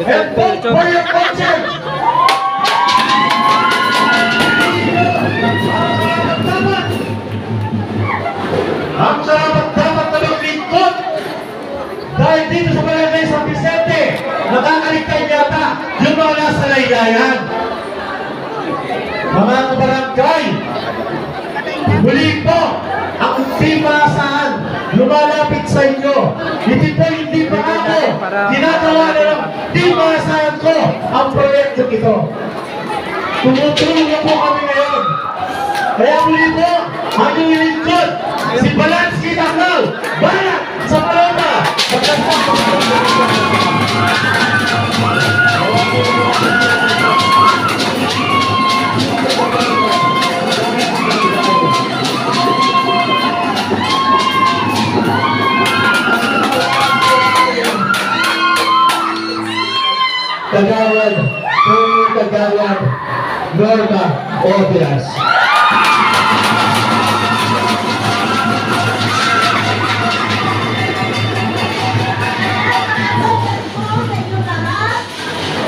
and vote for your conscience. Ang dapat na maglingkod dahil dito sa Barangay San Vicente, nakakaligtay yata yung mga nasa laylayan. Mga kabarangay, muli po, ang timasan lumalapit sa inyo. Hindi pa ako ginagawa na ng timasan ko ang proyekto ito. Tumutulong na po kami ngayon. Kaya muli po, ang inyong lingkod, si Balanski Taclaw, Balat sa Paloma. Kagawad, Tony Kagawad, Norma Obias.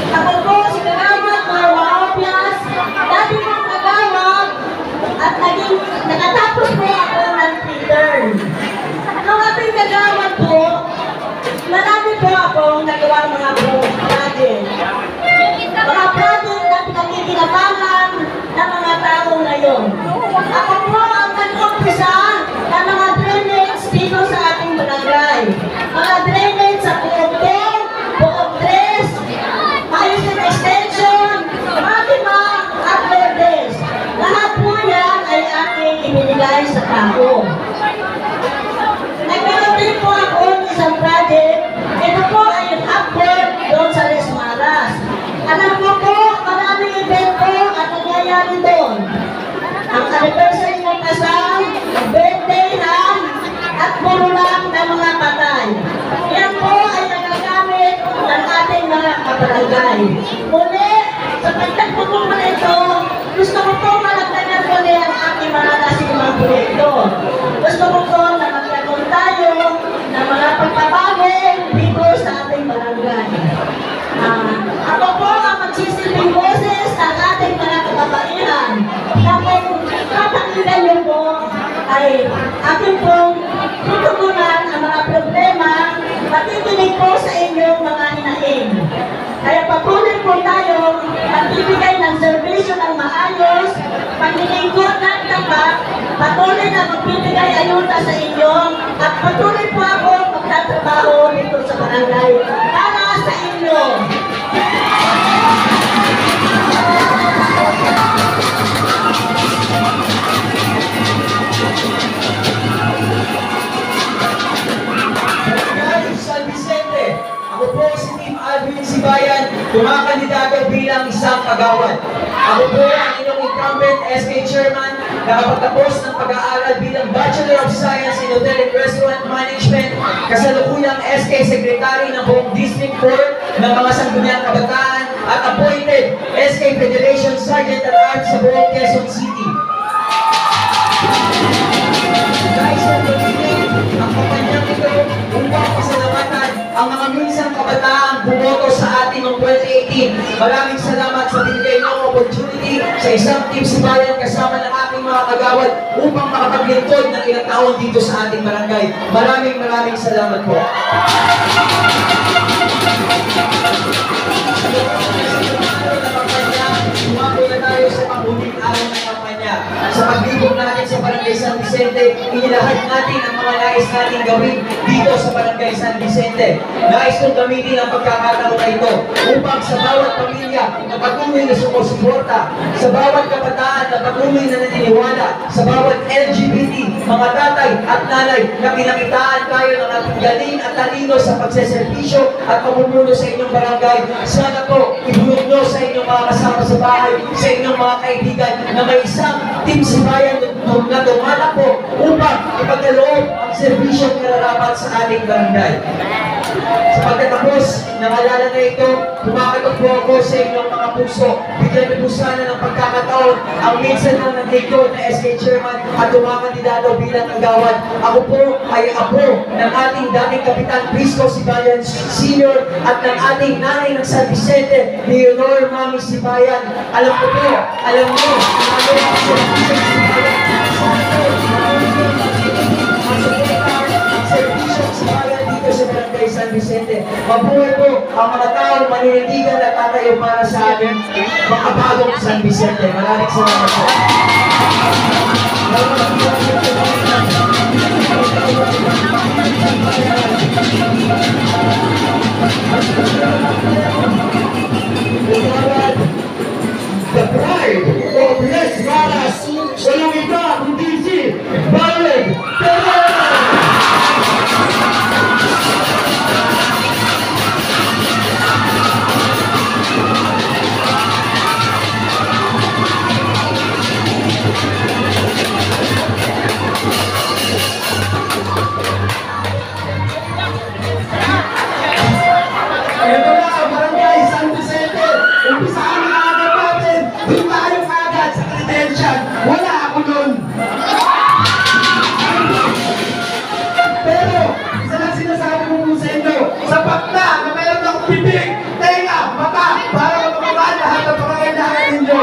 Ako po si Kagawad Norma Obias, dati pong kagawad at nakatapos po ako ng pre-term. Nung ating kagawad po, marami po akong nagawa mga project. Mga project na pinagkikinabangan ng mga tao ngayon. Ako po ang nag-umpisa ng mga drainage dito sa ating barangay. Mga drainage sa Buog 2, Buog 3, Ayusin Extension, Fatima at Lourdes. Lahat po yan ay aking ibinigay sa tao. Nagkaroon din po ako ng isang project. Ito po ay yung upward doon sa Lesmaras. Alam ko po, maraming evento at nangyayari doon. Ang anniversary ng kasal, birthday ham, at burulang ng mga patay. Yan po ay nagagamit ng ating mga kabarangay. Muli, sa pagtagpupong na ito, gusto ko po malagdagan muli ang aking mga nasimang proyekto. Gusto ko po na magkaroon tayo ng mga pagbabago dito sa ating barangay. Ako po ang magsisilbing boses ng ating mga kababaihan na kung tatanggilan niyo po ay ating pong tutugunan ang mga problema patikinig po sa inyong mga hinaing. Kaya patuloy po tayo magbibigay ng serbisyo ng maayos, paglilingkod ng tapat, patuloy na magbibigay ayuda sa inyo, at patuloy po ako magtatrabaho dito sa barangay para sa inyo. San Vicente, ako po si Team Alvin Sibayan, kumakandidato bilang isang kagawad. Ako po ang inyong incumbent SK Chairman, nakapagtapos ng pag-aaral bilang Bachelor of Science in Hotel and Restaurant Management, kasalukuyang SK Secretary ng buong District 4 ng mga Sangguniang Kabataan, at appointed SK Federation Sergeant at Arms sa buong Quezon City. Guys, ang kampanyang ito upang pasalamatan ang mga minsang kabataang bumoto sa atin noong 2018. Maraming salamat sa binigay ng opportunity sa isang Team Sibayan kasama ng aking mga kagawad upang makapaglingkod ng ilang taon dito sa ating barangay. Maraming salamat po. Sumako na tayo sa panghuling araw ng kampanya. Sa paglibog natin sa Barangay San Vicente, inilahad natin ang mga nais natin gawin dito sa Barangay San Vicente. Nais kong gamitin ang pagkakataon na ito upang sa bawat pamilya na patuloy na sumusuporta, sa bawat kabataan na patuloy na naniniwala, sa bawat LGBT, mga tatay at nanay na pinakitaan tayo ng ating galing at talino sa pagseservisyo at pamumuno sa inyong barangay. Sana po, ibulog nyo sa inyong mga kasama sa bahay, sa inyong mga kaibigan na may isang Team Sibayan na dumala po upang ipagkaloob ang serbisyong nararapat sa ating barangay. Sa pagkatapos, Nakalala na ito, kumakatok po ako sa inyong mga puso. Bigyan niyo po sana ng pagkakataon ang minsan lang naglingkod na SK Chairman at tumakandidato bilang agawad. Ako po ay apo ng ating dating Kapitan Prisco Sibayan Sr. at ng ating nanay ng San Vicente, Leonor Mami Sibayan. Alam ko po, alam mo, nanay ng San Vicente Sibayan, sa Barangay San Vicente. Mabuhay po ang mga taong maninindigan at tatayo para sa ating mga bagong San Vicente. Maraming salamat po. The pride of Les Maras, walang iba kundi si Ballad Perez! Ito na ang Barangay San Vicente. Umpisaan na agad natin. Doon tayo agad sa credential. Wala ako nun. Pero, isa lang sinasabi ko po sa inyo. Sapat na mayroon akong bibig, tenga, mata, para mapapagawa lahat ng pangangailangan ninyo.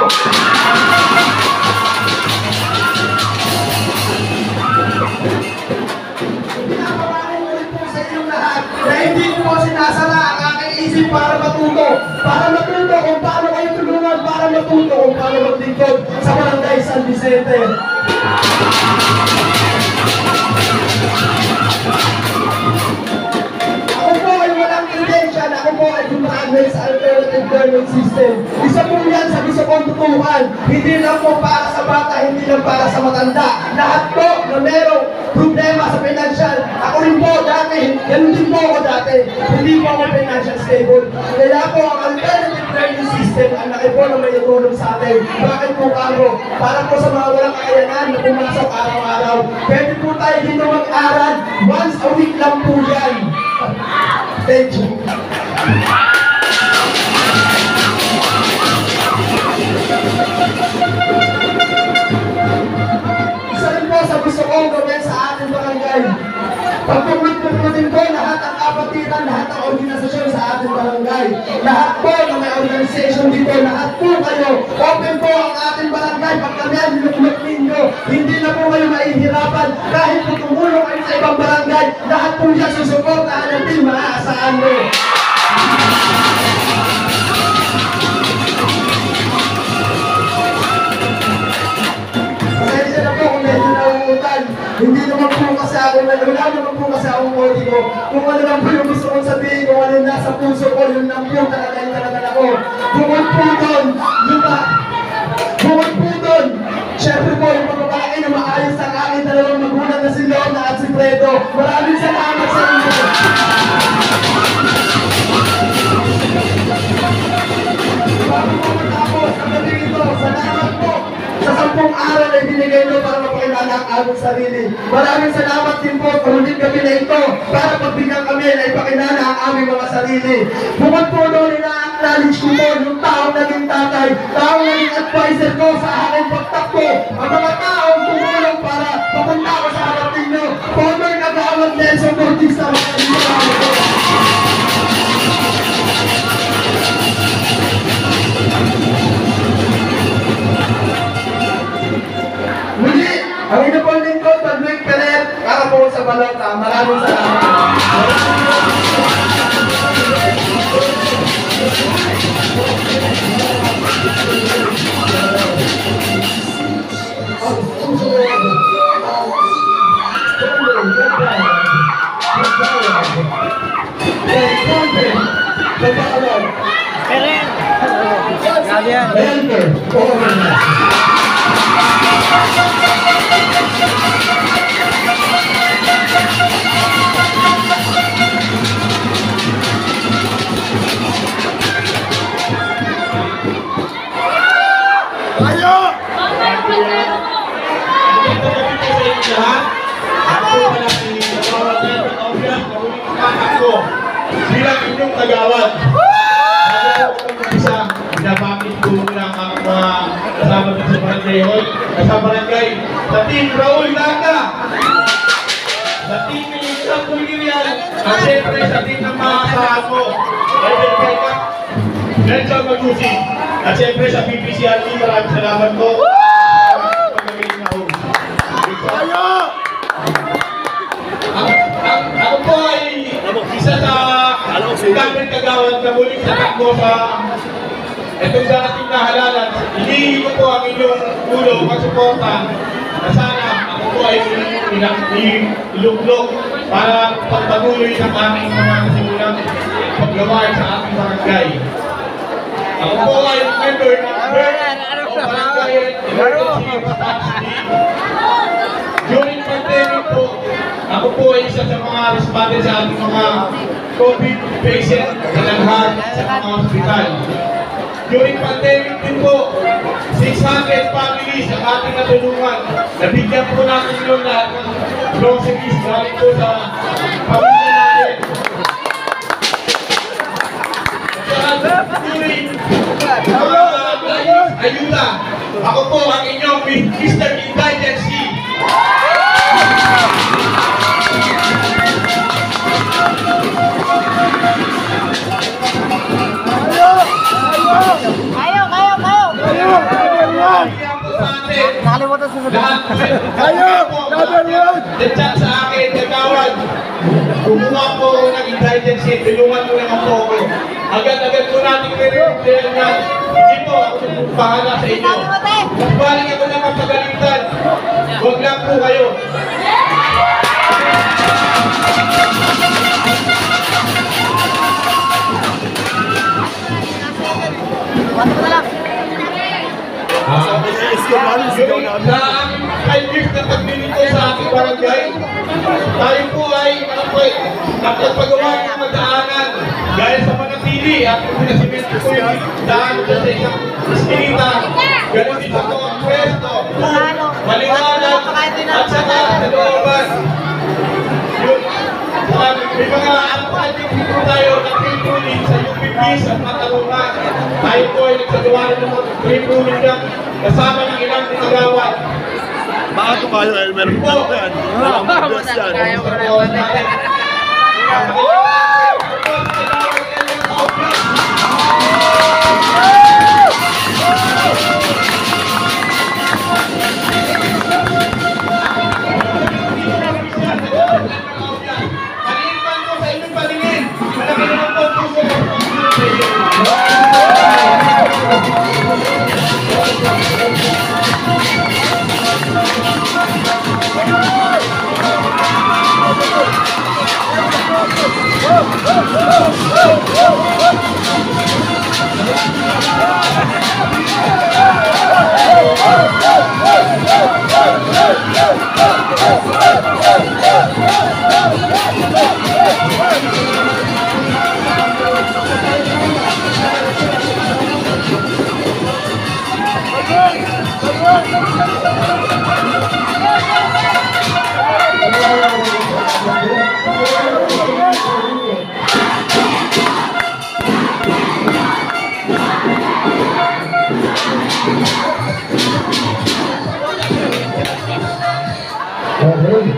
Pinapawalan ko rin po sa inyong lahat na hindi ko sinasara ang aking isip para matuto. Para matuto kung paano kayo tulungan, para matuto kung paano maglingkod sa Barangay San Vicente. Ako po ay walang credential, ako po ay dumaan sa alternative learning system. Isa po yan sa gusto kong tutukan. Hindi lang po para sa bata, hindi lang para sa matanda. Lahat po na merong problema sa financial. Ako rin po dati, ganun din po ako dati. Hindi po ako financial stable. Kaya po ang alternative learning system, ang laki po na may natulong sa atin. Bakit po ako? Para po sa mga walang kakayanan na pumasok araw-araw. Pwede po tayo dito mag-aral. Once a week lang po yan. Thank you. Isa rin po sa gusto kong gawin sa ating barangay. Pagpupulutin ko lahat ng kapatiran, lahat ng organisasyon sa ating barangay. Lahat po na may organization dito, lahat po kayo. Open po ang ating barangay. Pag kami ang niluklok ninyo, hindi na po kayo mahihirapan. Kahit po tumulong kayo sa ibang barangay, lahat po siya susuportahan natin, maaasahan mo. Pasensya na po kung medyo nauutan. Hindi naman po kasi ako, wala naman po kasi akong motibo. Kung ano lang po yung gusto kong sabihin, kung ano yung nasa puso ko, yun lang po talaga yung talaga ako. Bukod po doon, bukod po doon, syempre po yung pagpapalaki na maayos ang aking dalawang magulang na si Lorna at si Fredo. Maraming salamat sa inyo. Bago po matapos ang gabi ito, salamat po sa 10 araw na ibinigay nyo para mapakilala ang aming sarili. Maraming salamat din po sa huling gabi na ito para pagbigyan kami na ipakilala ang aming mga sarili. Bukod po doon, ina-acknowledge ko po yung taong naging tatay, taong naging advisor ko sa aking pagtakbo, ang mga taong tumulong para papunta ko sa harap ninyo. Former Kagawad Nelson Bautista, maraming salamat po. Muli, ang ina pong lingkod, Pagluig Peler, para po sa balota. Maraming salamat. Ako pala si Bawal Peter Kaulian, kamuling kakak ko. bilang inyong kagawad. Ako po ang isa, binabakit ko lang ang mga kasama dito sa barangay hall, sa barangay, sa team Raul Naga, sa team Isang Pulgirian, at siyempre sa team ng mga kasama ko, Edel Keka, Nelson Magusi, at siyempre sa PPCRT, maraming salamat po. Ako po ay isa sa daming kagawad na muling tatakbo sa itong darating na halalan. Hinihingi ko po ang inyong tulong at suporta na sana ako po ay iluglog para pagpatuloy ng aming mga nasimulang paggawain sa ating barangay. Ako po ay member ng BERT o Barangay Emergency Response Team. During pandemic po, ako po ay isa sa mga respondent sa ating mga COVID patient na naghan sa mga hospital. During pandemic din po, 600 families ang ating natulungan. Nabigyan po natin yung lahat ng groceries galing po sa pamilya natin. During ayuda, ako po ang inyong Mr. Indigency. Nakalimutan sa sabihin. Nag-chat sa akin, nagawad. Kumuha po ako ng indigency, tulungan mo naman po ako. Agad-agad po natin nire-repair nga. Hindi po, ako bahala sa inyo. Baling ako na mapagalitan. Huwag lang po kayo. Sa aming 5 years na paglilito sa ating barangay, tayo po ay nagpagawa ng magdaanan gaya sa Manatili at pinasimento ko yung daan sa isang iskinita. Ganun dito po ang pwesto, maliwanag at saka sa looban. May mga apating dito tayo na training sa UPPs at Matalungan. Tayo po ay nagsagawa ng mga training lang kasama ng ilang kagawad. Baka ito kayo, Elmer. Ano ba yan? Walang bless yan. Maliban po sa inyong paningin. Malaki naman po ang puso.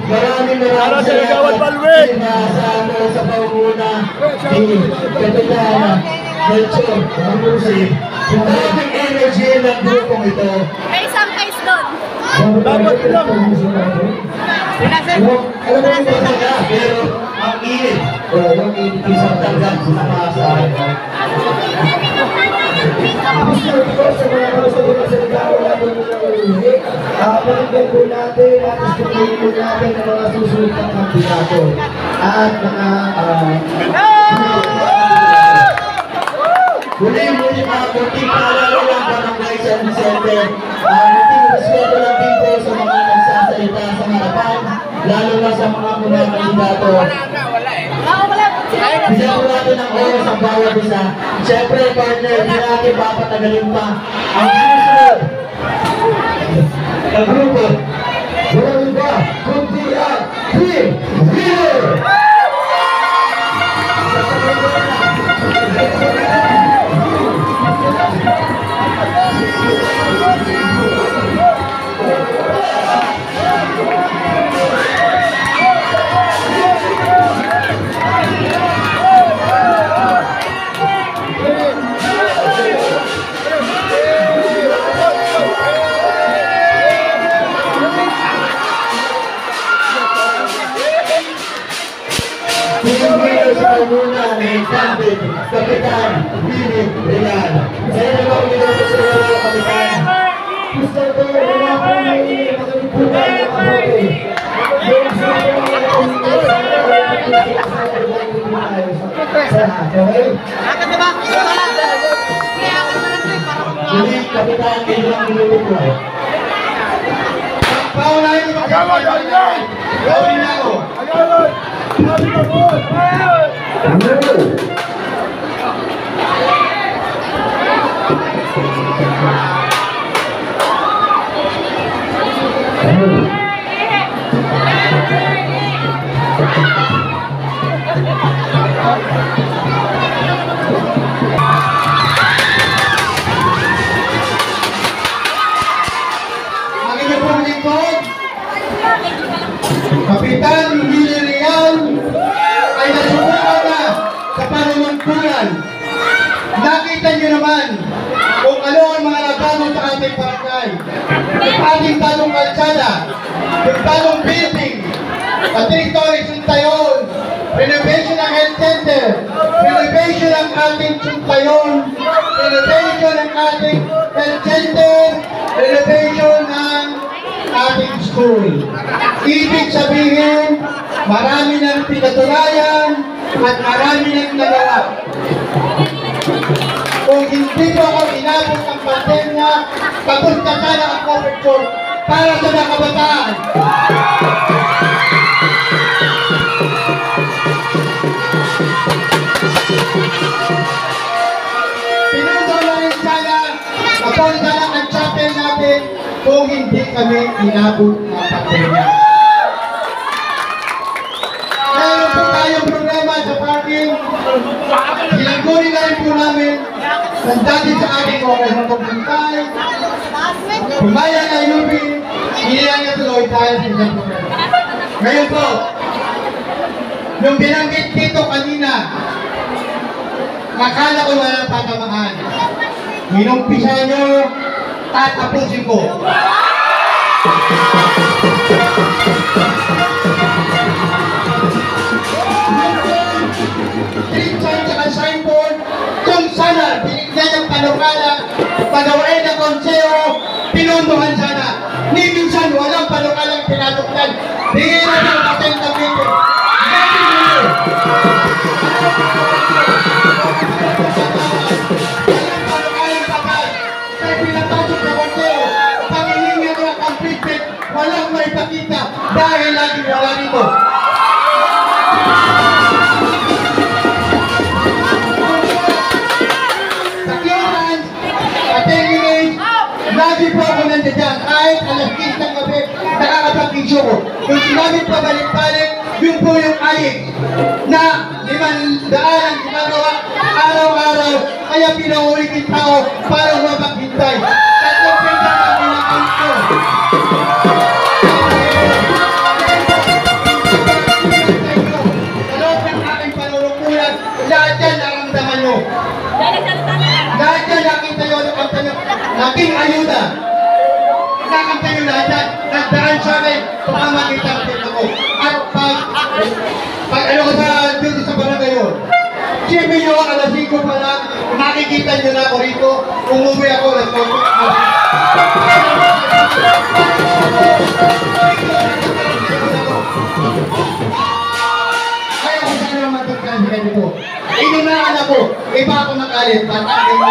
Maraming Ano sa Gawad Balwin? Sa paunguna ni Kapitana Nelson Magusi. Yung daming energy ng grupong ito. May isang case doon. Dapat lang. Alam mo yung talaga, pero ang init. Yung init isang talaga sa masa. Gusto ko sa mga kalusagot sa nagkaroon natin ng ulit. Paligyan po natin at istutuloy po natin ang mga susunod ng kandidato. At mga Muli-muli mga kunting paalala lang Barangay San Vicente. Munting respeto lang dito sa mga nagsasalita sa harapan, lalo na sa mga munang kandidato. Bigyan po natin ng oras ang bawat isa. Siyempre, partner, hindi natin papatagalin pa ang susunod na grupo. Walang iba, kundi ang Team Winner! Landing, Kapitan Billy Real. Sa inyo ba ulit sa mga kapitan? Gusto ko wala po may magalipunan ng kapote. Yung Muli, Kapitan Billy Real. Paunahin ko magkakaroon. Gawin na ako. Magiging pong lingkod, Kapitan Billy Real ay nasubukan na sa panunungkulan. Nakita niyo naman kung ano ang mga nagbago sa ating barangay. Ating bagong kalsada, yung bagong building, at historic Suntayon, renovation ng health center, renovation ng ating Suntayon, renovation ng ating health center, renovation ng ating school. Ibig sabihin, marami ng pinatunayan at marami ng nagawa. Kung hindi po ako inabot ng pandemya, papunta sana ang corporate para sa mga kabataan. Pinundo na rin sana, napunta lang ang chapel natin kung hindi kami inabot ng pandemya. Meron po tayong problema sa parking. Sinanggunin na rin po namin ng dati sa ating oras ng pagpuntay. Kumaya na UP, inilang niya tuloy dahil sa isang problema. Ngayon po, yung binanggit dito kanina, nakala ko walang tatamaan. Inumpisa nyo, tatapusin ko. Street sign at signboard, kung sana binigyan ng panukala, pagawain ng konseho, pinunduhan sana. Ni minsan walang panukalang pinatuklan. Bigyan na ng ating tabitin. Natin nyo. Walang panukalang patay. Kaya pinatasok ng konseho, pangihingan ng completed, walang maipakita dahil lagi wala nito. Lagi po ako nandiyan, kahit alas 10 ng gabi, nakakapag-issue ko. Kung sinabi pa balik-balik, yun po yung ayik na 500 ang ginagawa araw-araw, kaya pinauwi kita tao para mapaghintay. Tatlong pinta na pinakain ko. Sa loob ng aking panunungkulan, lahat yan naramdaman nyo. Lahat yan nakita nyo, laking ayuda. Nakakanta nyo lahat yan, nagdaan sa akin, pamamakita ako. At pag ano ko dito sa barangay yun, siyempre nyo, alas 5 pa lang, makikita nyo na ako rito, umuwi ako, alas 4. Kaya kung saan naman magkakasikan nito, inunaan ako, iba ako nakalit, patay mo.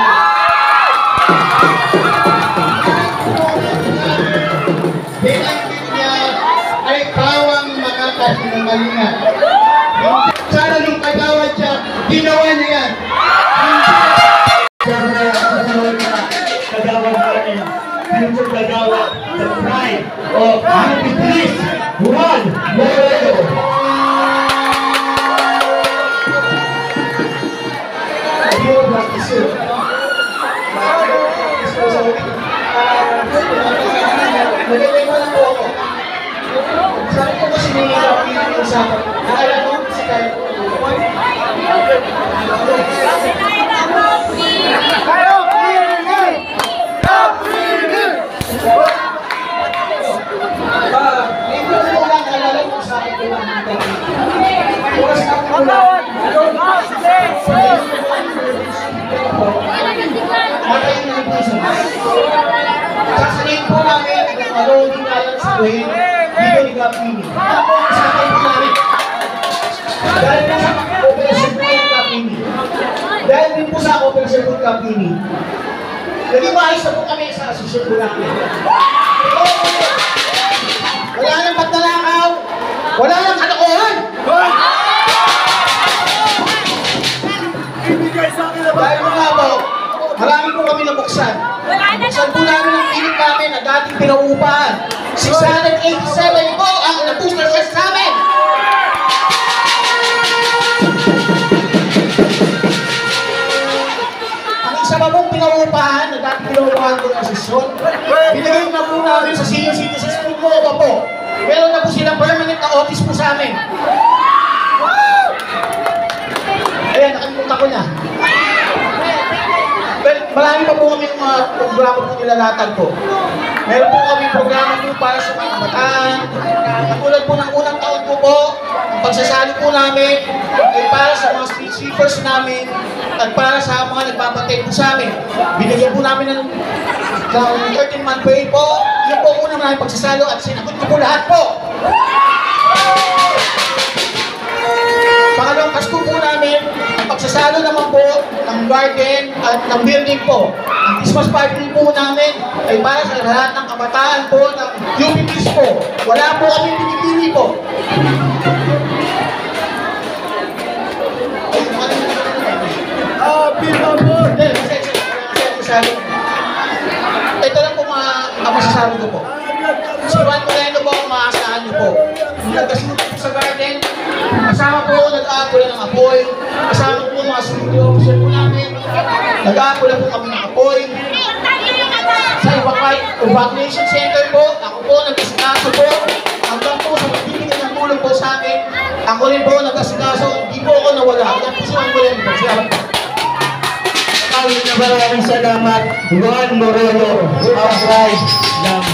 Binanggit niya ay bawang makakasinungalingan. Sana nung kagawad siya, ginawa niya yan. Kagawad natin, future kagawad, the pride of Happy Police, Juan Moreno. Magiging wala po ako. Sabi ko kasi may pinag-usapan. Nakala ko si Kyle. Ito ko lang alala ko sa akin ko lang. Oras na ko lang. rescuehin dito ni Kapini. Ako ang usapan po namin. Dahil po sa operasyon po ng Kapini. Dahil din po sa operasyon po ng Kapini. Naging maayos na po kami sa asosyon po namin. Wala nang pagtalakaw. Wala nang kalokohan. Dahil mga po, marami po kami nabuksan. Buksan po namin ang pilit namin na dating pinauupahan. 687 po ang na-booster sales namin. Ang isa pa pong pinauupahan na dating pinauupahan ko ng asosyon, binigay na po namin sa senior citizens po po. Meron na po silang permanent na office po sa amin. Ayan, nakalimutan ko na. Well, marami pa po kami mga programa po nilalatag po. Meron po kami programa po para sa mga kabataan. Katulad po ng unang taon po, ang pagsasali po namin ay para sa mga street sweepers namin at para sa mga nagpapatay po sa amin. Binigyan po namin ng 13-month pay po. Yun po unang namin pagsasalo at sinagot ko po lahat po. Pangalawang Pasko po namin, ang pagsasalo naman po ng garden at ng building po. Ang Christmas party po namin ay para sa lahat ng kabataan po ng UPPs po. Wala po kami pinipili po. Ito lang po ang masasabi ko po. Si Juan Moreno po ang maasahan niyo po. Nagkasulit po sa garden, kasama po nag-aapola ng apoy, kasama po mga security officer po namin, nag-aapola po kami ng apoy. Sa evacuation center po, ako po nag-asikaso po, hanggang po sa magbibigay ng tulong po sa amin, ako rin po nag-asikaso, hindi po ako nawala. Yan po si Juan Moreno po. Salamat po. Maraming salamat, Juan Moreno, outright ng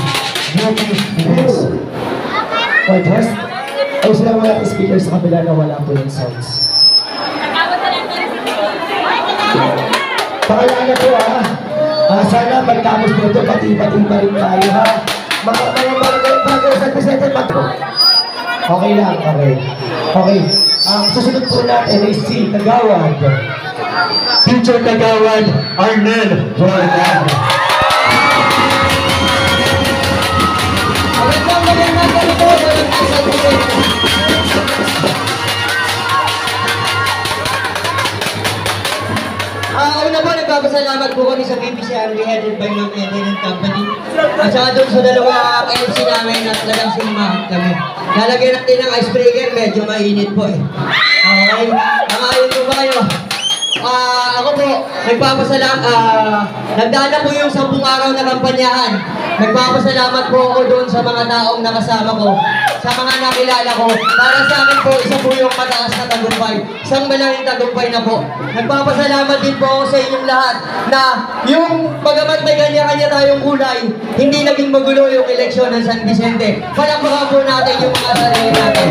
UP Philippines. White House, ayos lang mga speaker sa kabila na wala po yung sounds. Pakilala po sana pagtapos po ito, pati-pati pa rin tayo ha. Mga bagay sa presented pa po. Okay lang, okay. Okay, ang susunod po natin ay si Kagawad. Teacher Kagawad Arnel Jordan. Una po, nagpapasalamat po kami sa BPCRB headed by Ma'am Eden and Company. At saka doon sa dalawa KFC namin na talagang simahan kami. Lalagyan natin ng icebreaker, medyo mainit po eh. Okay? Nangayon po ba kayo? Ako po, nagdaan na po yung 10 araw na kampanyahan. Nagpapasalamat po ako doon sa mga taong nakasama ko, sa mga nakilala ko. Para sa akin po, isa po yung mataas na tagumpay. Isang malaking tagumpay na po. Nagpapasalamat din po ako sa inyong lahat na yung bagamat may kanya-kanya tayong kulay, hindi naging magulo yung eleksyon ng San Vicente. Palakpakan po natin yung mga sarili natin.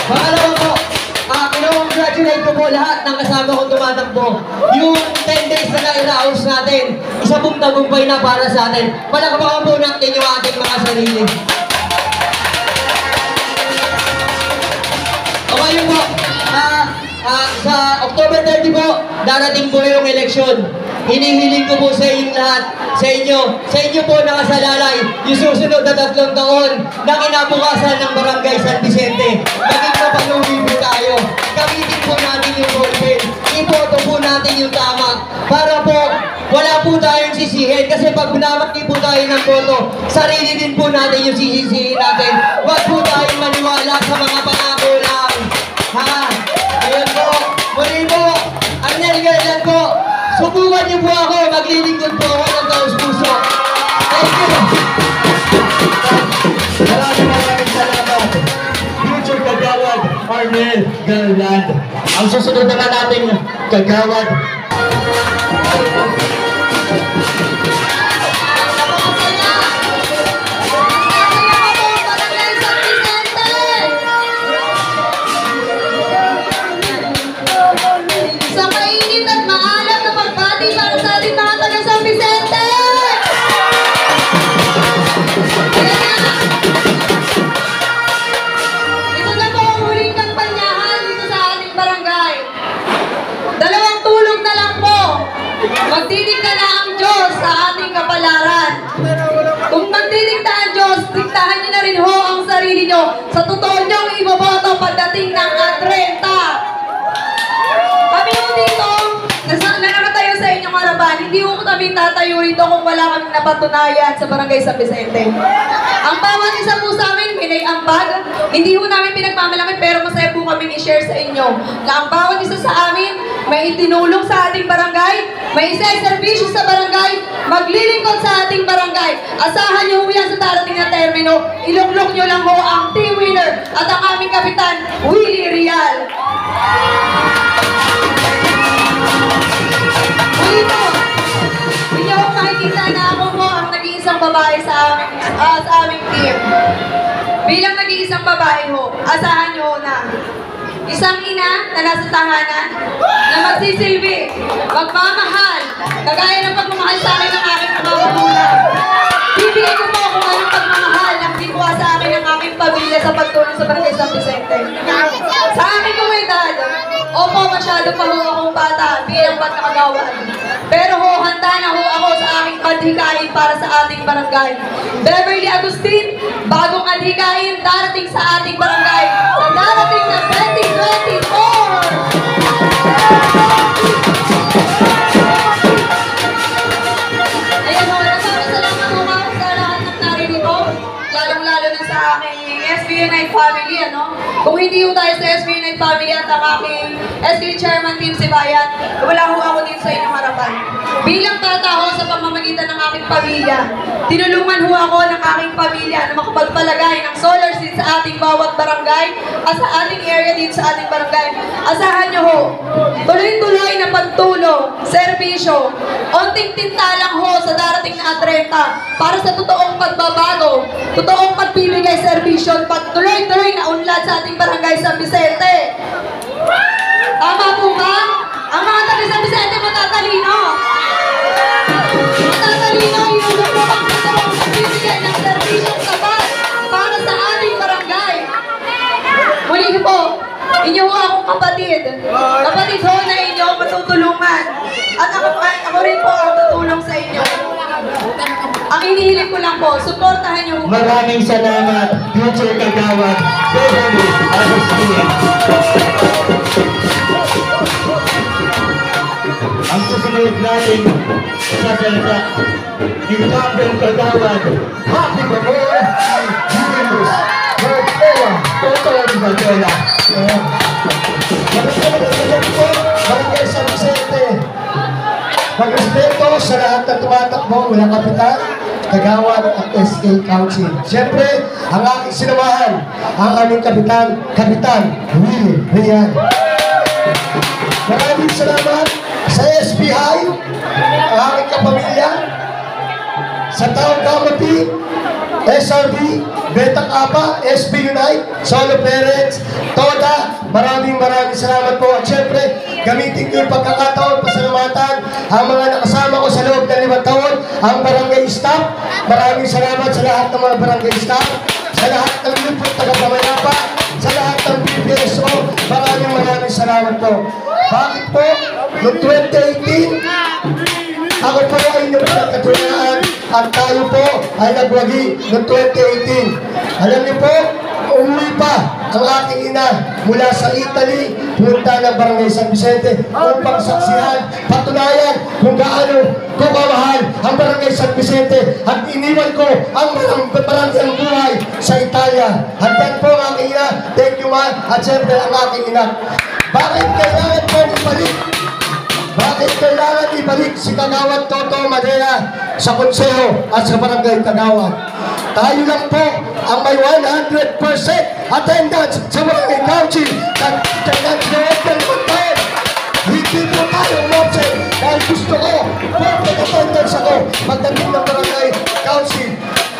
Pangalawa po, congratulate ko po lahat ng kasama kong tumatakbo. Yung 10 days na na-house natin, isa pong tagumpay na para sa atin. Palakpakan po natin yung ating mga sarili. Okay yun po, sa October 30 po, darating po yung eleksyon. Hinihiling ko po sa inyong lahat, sa inyo po nakasalalay yung susunod na 3 taon na kinabukasan ng Barangay San Vicente. Maging mapanuwi po tayo. Gamitin po natin yung ballpen. Iboto po natin yung tama. Para po, wala po tayong sisihin. Kasi pag binamati po tayo ng boto, sarili din po natin yung sisisihin natin. Huwag po tayong maniwala sa mga pangako lang. Ha? Ayun po. Muli po, ang naligalan po. Subukan niyo po ako, maglilingkod po ako ng taos-puso. Thank you! Maraming salamat. Future Kagawad Arnel Garland. Ang susunod naman natin, Kagawad. Sa mainit at maalam na pagbati para sa ating mga taga San Vicente! Dalawang tulog na lang po. Magdidikta na ang Diyos sa ating kapalaran. Kung magdidikta ang Diyos, diktahan niyo na rin ho ang sarili niyo sa totoo niyong iboboto pagdating ng 30. Kami ho dito, nakatayo sa inyong harapan, hindi ho kami tatayo rito kung wala kaming napatunayan sa Barangay San Vicente. Ang bawat isa po sa amin, may ambag. Hindi ho namin pinagmamalaki pero masaya po kami i-share sa inyo na ang bawat isa sa amin may itinulong sa ating barangay, may isa-servisyo sa barangay, maglilingkod sa ating barangay. Asahan niyo ho yan sa darating na termino. Iluklok niyo lang ho ang team winner at ang aming kapitan, Willie Rial. Dito, hindi ako makikita na ako po ang nag-iisang babae sa aming team. Bilang nag-iisang babae ho, asahan nyo na isang ina na nasa tahanan na magsisilbi, magmamahal, kagaya ng pagmamahal sa akin ng aking mga magulang. Bibigay ko po kung anong pagmamahal ng dikwa sa akin ng aking pamilya sa pagtulong sa Barangay San Vicente. Sa aking komunidad, opo, masyado pa ho akong bata bilang pagkakagawan. Pero ho, handa na ho ako sa aking adhikain para sa ating barangay. Beverly Agustin, bagong adhikain darating sa ating barangay sa darating na 2024! Ayan ho, salamat ho sa lahat ng naririto, lalong-lalo na sa aking SB Unite family, ano? Kung hindi ho tayo sa SB Unite family at ang aking SB Chairman Team Sibayan, wala ho ako dito sa inyong harapan. Bilang bata ho sa pamamagitan ng aking pamilya, tinulungan ho ako ng aking pamilya na makapagpalagay ng solar seeds sa ating bawat barangay at sa ating area dito sa ating barangay. Asahan nyo ho, tuloy-tuloy na pagtulong, serbisyo, onting tinta lang ho sa darating na 30 para sa totoong pagbabago, totoong pagbibigay serbisyo, pagtuloy-tuloy na unlad sa ating barangay San Vicente. Tama po ba? Ang mga taga San Vicente matatalino. Matatalino, iulong mo ang totoong pagbibigay ng serbisyong sapat para sa ating barangay. Muli po, inyo ho akong kapatid. Kapatid ho na inyo matutulungan. At ako rin po ang tutulong sa inyo. Ang inihiling ko lang po, suportahan niyo. Maraming salamat, future kagawad, Beverly Agustin. Ang susunod natin sa salita, incumbent kagawad, happy Baboy, Julius Martela, Toto Martela. Barangay San Vicente, magrespeto sa lahat na tumatakbo, walang kapitan, kagawad at SK Council. Siyempre, ang aking sinamahan, ang aming kapitan, Willie Rial. Maraming salamat sa SBI, ang aking kapamilya, sa Town Committee, SRB, Betang Apa, SB Unite, Solo Parents, Toda, maraming salamat po. At syempre, gamitin ko yung pagkakataon, pasalamatan ang mga nakasama ko sa loob ng 5 taon, ang barangay staff. Maraming salamat sa lahat ng mga barangay staff, sa lahat ng lupot tagapamayapa, sa lahat ng BPSO, maraming salamat po. Bakit po? Noong 2018, ako po ay inyong pinagkatulaan at tayo po ay nagwagi noong 2018. Alam niyo po, umuwi pa ang aking ina mula sa Italy, punta ng Barangay San Vicente upang saksihan, patunayan kung gaano ko kamahal ang Barangay San Vicente at iniwan ko ang barangay buhay sa Italia. Hanggang po ang aking ina, thank you ma, at siyempre ang aking ina. Bakit kailangan po ibalik? Bakit kailangan ibalik si Kagawad Toto Madera sa konseho at sa barangay Kagawad? Tayo lang po ang may 100% attendance sa barangay council at attendance na huwag ng taon. Hindi po tayo umopsin dahil gusto ko, perfect attendance ako pagdating ng barangay council.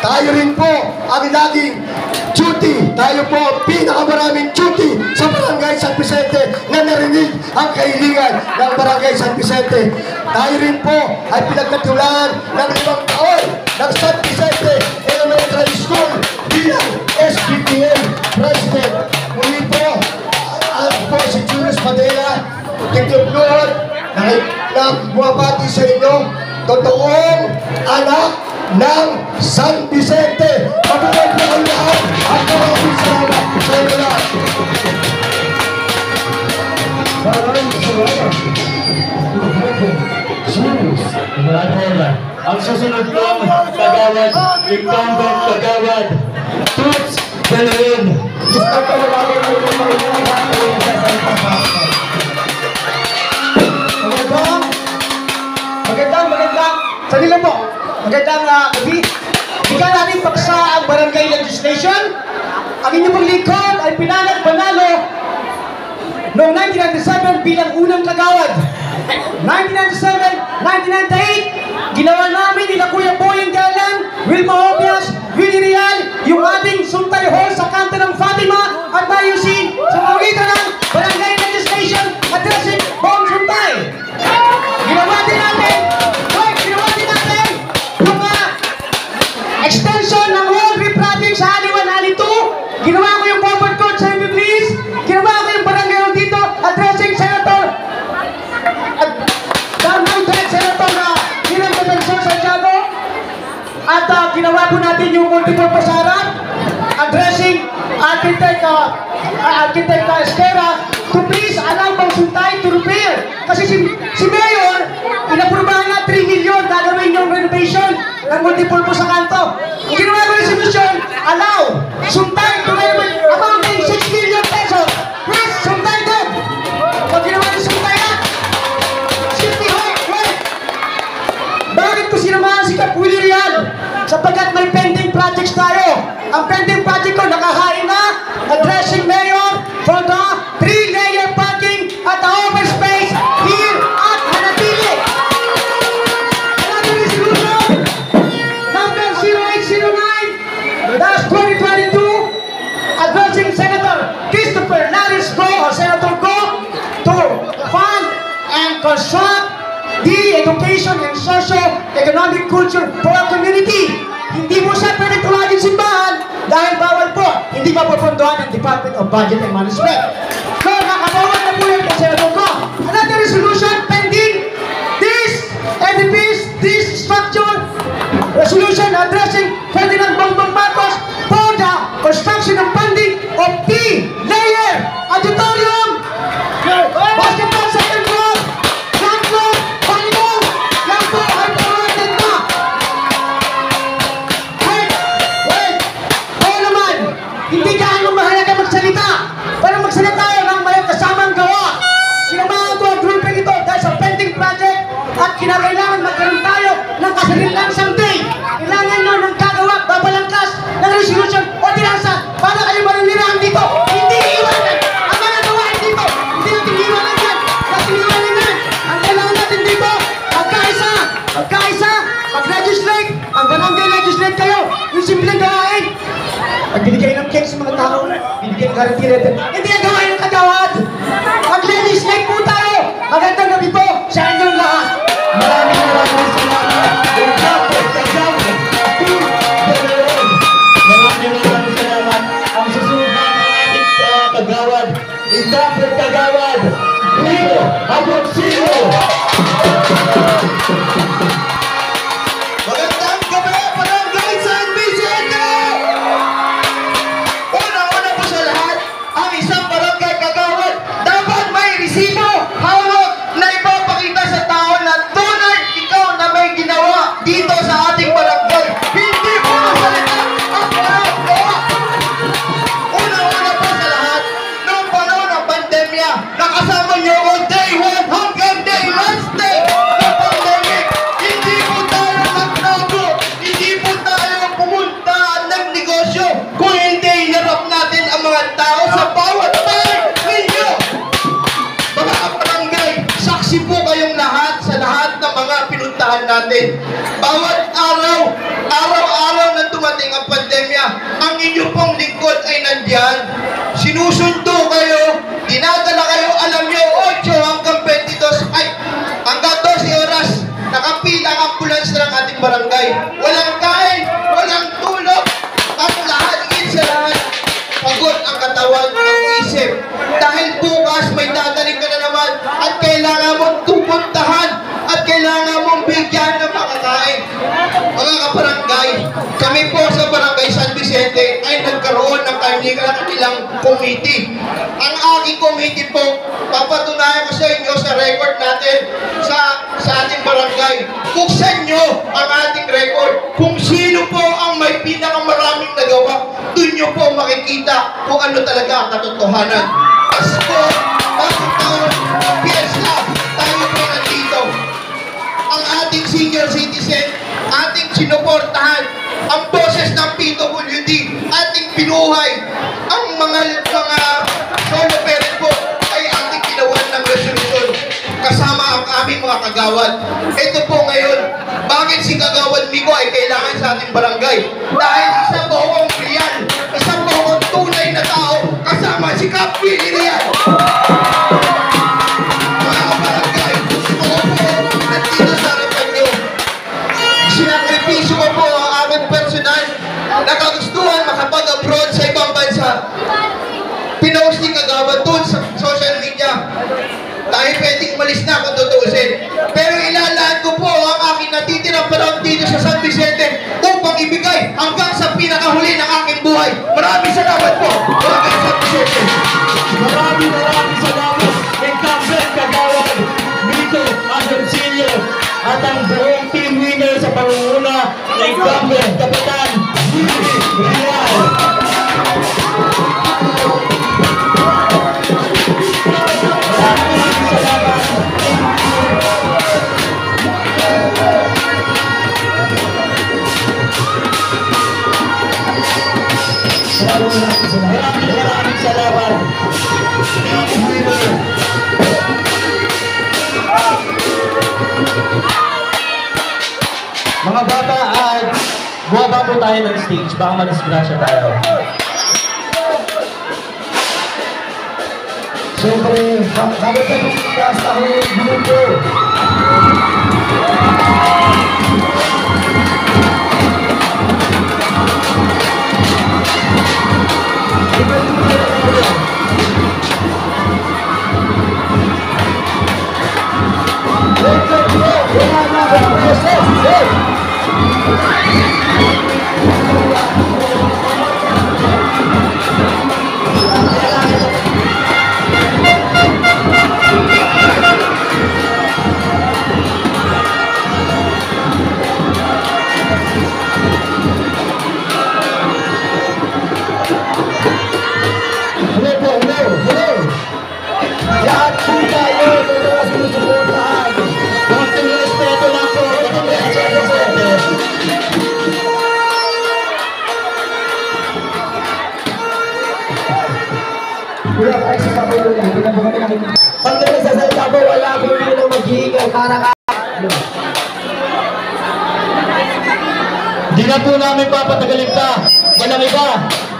Tayo rin po ang laging duty. Tayo po ang pinakamaraming duty sa Barangay San Vicente na narinig ang kahilingan ng Barangay San Vicente. Tayo rin po ay pinagkatulaan ng 5 taon ng San Vicente Elementary School bilang SPTM President. Muli po, ako po si Julius Padilla, tiklop-luhod na bumabati sa inyo, totoong anak ng San Vicente. Mabuhay po ang lahat at maraming salamat sa inyo lahat. Maraming salamat. Ang susunod kong kagawad, incumbent kagawad, Toots Belen. Gusto ko na lalo mo yung mga magandang sali lang po. Magandang gabi. Bigyan natin paksa ang barangay legislation. Ang inyong pong lingkod ay panalo noong 1997 bilang unang kagawad. 1997, 1998, ginawa namin nila Kuya Boyeng Galan, Wilma Obias, Willie Real, yung ating Suntay Hall sa kanto ng Fatima at Mayusin sa pagitan ng barangay legislation addressing Bong Suntay. Ginawa din natin yung extension ng World Trip Project sa Haliwan Hali 2. Ginawa ko yung forward code sa MB Please. Ginawa ko yung barangay dito addressing Senator at ginawa po natin yung multipurpose harap addressing Architect Esquera to please allow Bong Suntay to repair. Kasi si Mayor, inaprubahan na 3 million gagawin yung renovation ng multipurpose sa kanto. Ang ginawa ko yung solusyon, allow Suntay to renovate amounting 6 million pesos. Please, Suntay doon. Pag ginawa ni Suntay na, bakit ko sinamahan si Kap Willie Real? Sapagkat may pending projects tayo. Ang pending project ko nakahain na addressing Mayor for the 3-layer parking at the open space here at Manatili. Another resolution number 0809-2022 addressing Senator Christopher Laris Go or Senator Go to fund and construct the education and socio-economic culture for our community. Hindi mo siya pwede tuwagin simbahan dahil bawal po. Hindi pa pupunduhan ng Department of Budget and Management. So, nakabawal na po yun kasi ano ko. Another resolution pending this edifice, this structure, resolution addressing Ferdinand Bongbong Marcos for the construction and funding of D-layer auditorium, basketball second floor, ground floor, volleyball, yan po ay promoted na. Wait, oo naman, hindi gaano mahalaga magsalita, pero magsalita tayo ng may kasamang gawa. Sinamahan ko ang grouping ito dahil sa pending project at kinakailangan magkaroon tayo ng kasalitan someday. Kailangan nyo ng gagawa, babalangkas ng resolution o dinasa para kayo maninirahan dito. Hindi iiwanan ang mga gawain dito. Hindi natin iiwanan yan. Kasi iiwanan yan. Ang kailangan natin dito, magkaisa, mag-legislate, ang barangay legislate kayo. Yung simpleng gawain. Pagbili ng cake sa mga tao, binigyan ng guarantee letter. Hindi ang gawain ng kagawad. Mag-legislate po tayo. Magandang gabi po sa inyong lahat. Maraming salamat. Incumbent kagawad, Toots Belen. Maraming salamat. Ang susunod na ating kagawad, incumbent kagawad, Lino Agoncillo. Magandang gabi, Barangay San Vicente! Una-una po sa lahat, ang isang barangay kagawad dapat may resibo, hawak na ipapakita sa tao na tunay ikaw na may ginawa dito sa ating barangay. Hindi po masalita ang walang gawa. Una-una po sa lahat, noong panahon ng pandemya, nakasama niyo ako day 1 hanggang day last day ng pandemic. Hindi po tayo nagtago, hindi po tayo pumunta at nagnegosyo kung hindi hinarap natin ang mga tao sa bawat bahay ninyo. Mga kabarangay, saksi po kayong lahat sa lahat ng mga pinuntahan natin. Bawat araw-araw na dumating ang pandemya, ang inyo pong lingkod ay nandyan. Sinusundo kayo, dinadala kayo, alam nyo, 8 hanggang 22, hanggang 12 oras, nakapila ang ambulance ng ating barangay. Walang kain, walang tulog, at lahat, sa lahat, pagod ang katawan, ang isip. Dahil bukas may dadaling ka na naman, at kanilang committee. Ang aking committee po, papatunayan ko sa inyo sa record natin sa ating barangay. Buksan nyo ang ating record. Kung sino po ang may pinakamaraming nagawa, doon nyo po makikita kung ano talaga ang katotohanan. Pasko, bagong taon, piyesta, tayo po nandito. Ang ating senior citizen, ating sinuportahan, ang boses ng PWD, ating pinuhay, ang mga solo parent po ay ating ginawan ng resolusyon kasama ang aming mga kagawad. Ito po ngayon, bakit si Kagawad Miko ay kailangan sa ating barangay? Dahil isa po akong real, isa po akong tunay na tao kasama si Kap Willie Real. Mga kabarangay, ako po nandito sa harapan nyo. Sinakripisyo ko po ang aking personal na kagustuhan makapag-abroad sa ibang bansa. Pinost ni Kagawad doon sa social media. Dahil pwedeng umalis na kung tutuusin. Pero ilalaan ko po ang aking natitirang panahon dito sa San Vicente upang ibigay hanggang sa pinakahuli ng aking buhay. Maraming salamat po, Barangay San Vicente. Maraming salamat kay Captain Kagawad Miko Agoncillo at ang buong team winner sa pangunguna ng Captain Kapitan Willie Real. Maraming salamat. Mga bata, buwaba po tayo ng stage. Baka madisgrasya tayo. Siyempre, bakit ka nung kasta ko yung grupo? Pag nagsasalita mo, wala akong hindi na maghihingal para ka. Di na po namin papatagalin ka. Walang iba.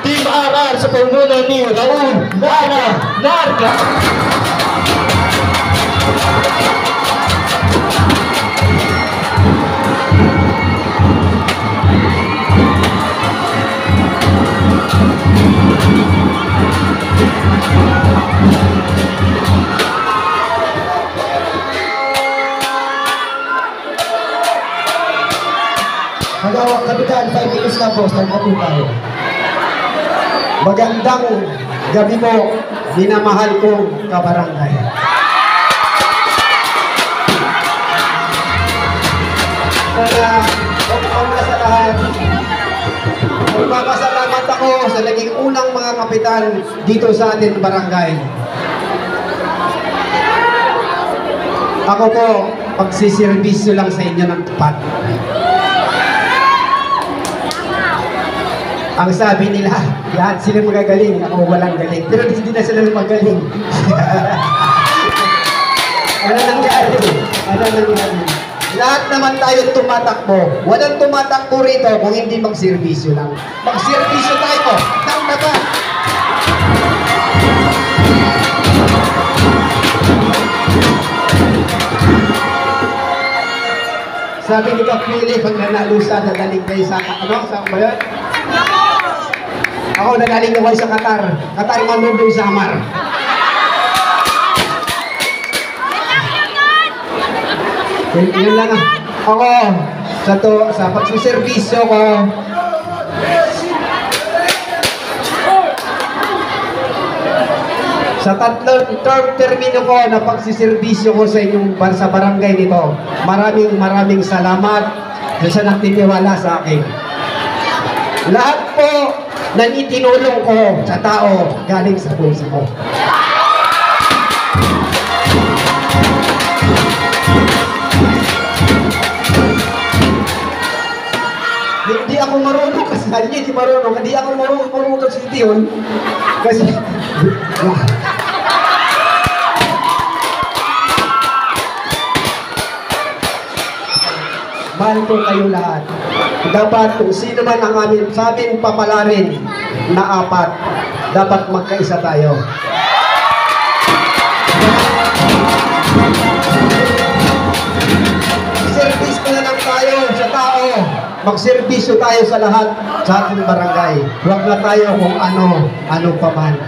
Team RR sa panguna ni Raul Nara Narca. Magawang kapitan, 5 minutes na po, start na po tayo. Magandang gabi po, minamahal kong kabarangay. Kaya, una sa lahat, magpapasalamat ako sa naging unang mga kapitan dito sa ating barangay. Ako po, pagsisirbisyo lang sa inyo ng tapat. Ang sabi nila, lahat sila magagaling, ako walang galing. Pero hindi na sila magaling. Ano nangyari? Lahat naman tayo tumatakbo. Walang tumatakbo rito kung hindi magserbisyo lang. Magserbisyo tayo ng tapat. Sabi ni Kapili, pag nanalo sa dadaling kayo sa saan ba yun? Ako nagaling na kayo sa Qatar. Qatar manubo sa Amar. Yun lang ako sa pagsiservisyo ko. Sa tatlong termino ko na pagsiservisyo ko sa inyong sa barangay nito, maraming salamat sa nagtitiwala sa akin. Lahat po na itinulong ko sa tao galing sa puso ko. Hindi ako marunong kasi hindi marunong. Hindi ako marunong sa yun. Kasi mahal ko kayo lahat. Dapat kung sino man ang sa amin papalarin na apat, dapat magkaisa tayo. Service ko na lang tayo sa tao. Magserbisyo tayo sa lahat sa ating barangay. Huwag na tayo kung ano pa man.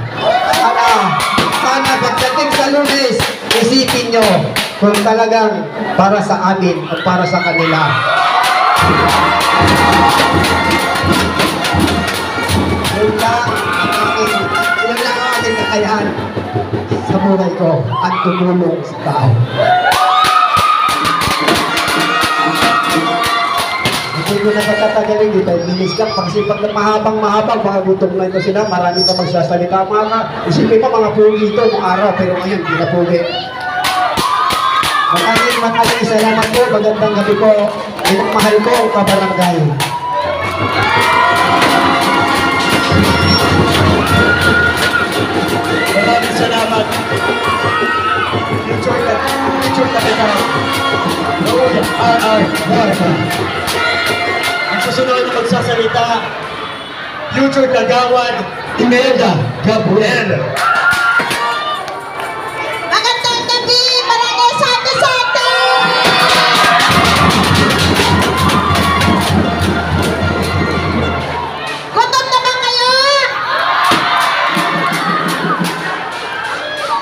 Sana pagdating sa Lunes, isipin nyo kung talagang para sa amin o para sa kanila. Yun lang ang aking kakayahan sa buhay ko at tumulong sa tao. Hindi ko na patatagalin, di 5 minutes lang. Kasi pag mahabang, mga gutom na ito sila, marami pa magsasalita. Isipin pa mga pugi ito noong araw, pero ngayon, hindi na pugi. Maraming salamat po. Magandang gabi po. Mahal ko ang kabarangay. Maraming salamat. Future Capital. Ang susunod na magsasalita, Future Kagawad, Imelda Gabriel. Magandang gabi, Barangay Sante-Sante! Gutom na ba kayo?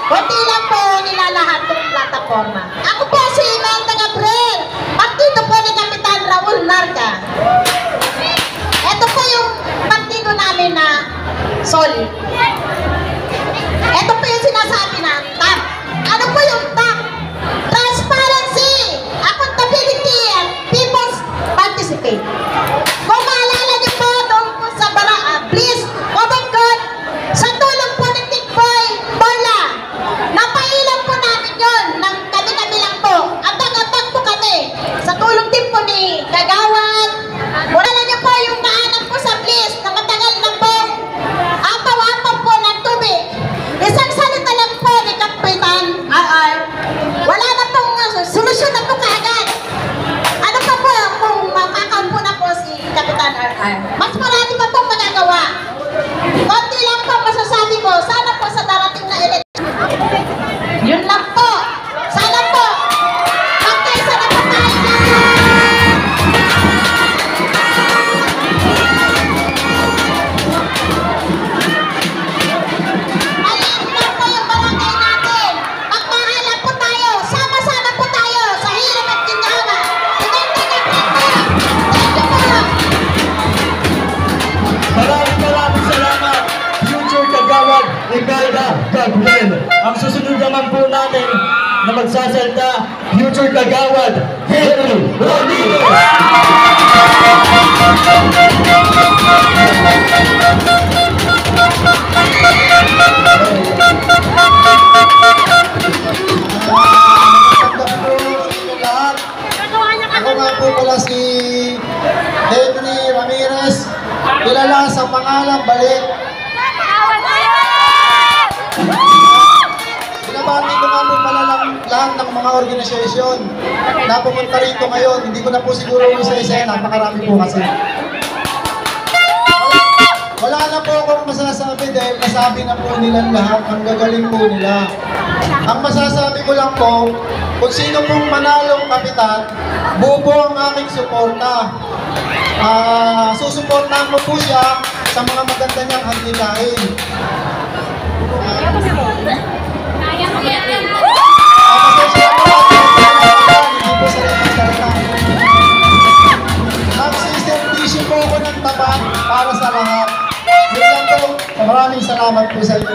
Kunti lang po nilalahat ng plataforma. Ako po si Imelda Gabriel, partido po ni Kapitan Raul Narca. Ito po yung partido namin na solid. Ito po yung sinasabi na TAP. Ano po yung TAP? Transparency, accountability, and people's participate. Kung maalala niyo po doon po sa please, oh my God, sa tulong po ni Tick Boy Bola, napailan po namin yun ng kami-kami lang po. Abang-abang po kami. Sa tulong din po ni Kagawad, wala niyo po yung naanap po sa please na matagal na po apaw-apaw po ng tubig. Isang salita lang po ni Kapitan RR. Wala na pong solusyon na po kaagad. Ano pa po kung makakampo na po si Kapitan RR? Mas marami pa pong magagawa. Konti lang po masasabi ko, sana po sa darating na election. Yun lang po. Sana po. Magkaisa na po tayo lahat. Alam na po yung barangay natin. Magpahalan po tayo. Sama-sama po tayo sa hirap at ginhawa. Pinagtagap po. Thank you po. Maraming salamat, Future Kagawad, Imelda Gabriel. Ang susunod naman po natin na magsasalita, Future Kagawad, Henry Rodriguez. Ako nga po pala si Henry Ramirez, kilala sa pangalang Balik. Binabati ko nga po pala lahat ng mga organisasyon na pumunta rito ngayon. Hindi ko na po siguro isa-isa, napakarami po kasi. Wala na po akong masasabi dahil nasabi na po nila lahat, ang gagaling po nila. Ang masasabi ko lang po, kung sino pong manalong kapitan, buo po ang aking suporta. Susuportahan ko po siya sa mga maganda niyang handikain. Hindi po sa salita. Magsiservisyo po ako ng tapat para sa lahat. Yun lang po. Maraming salamat po sa inyo.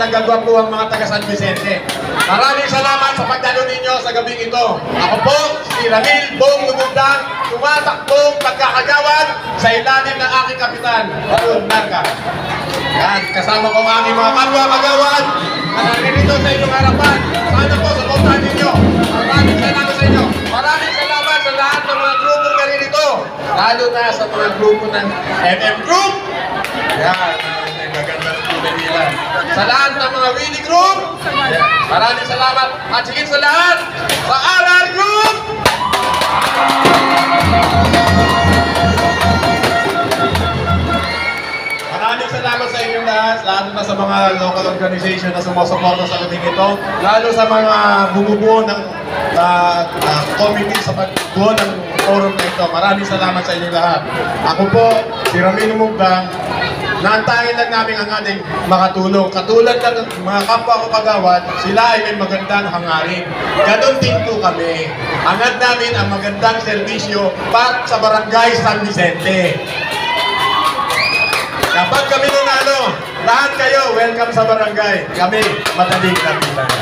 nagagawa po ang mga taga San Vicente. Maraming salamat sa pagdalo ninyo sa gabing ito. Ako po, si Ramil Bong Lumundang, tumatakbong pagkakagawad sa ilalim ng aking kapitan, Raul Narca. Yan, kasama ko ang aking mga kapwa kagawad na naririto sa inyong harapan. Sana po, supportahan ninyo. Maraming salamat sa inyo. Maraming salamat sa lahat ng mga grupo naririto. Lalo na sa mga grupo ng MM Group. Yan, ay magandang tulad nila. Sa lahat ng mga Willy Group. Yan, maraming salamat. At higit sa lahat, sa RR Group. Maraming salamat sa inyong lahat, lalo na sa mga local organization na sumusuporta sa labing ito, lalo sa mga bumubuo ng committee sa pagbuo ng forum na ito. Maraming salamat sa inyong lahat. Ako po, si Ramil Lumundang, naantayin lang namin ang ating makatulong. Katulad ng mga kapwa ko kagawad, sila ay may magandang hangarin. Ganon din po kami. Hangad namin ang magandang serbisyo para sa barangay San Vicente. Kapag kami nanalo, lahat kayo, welcome sa barangay. Kami, madaling lapitan.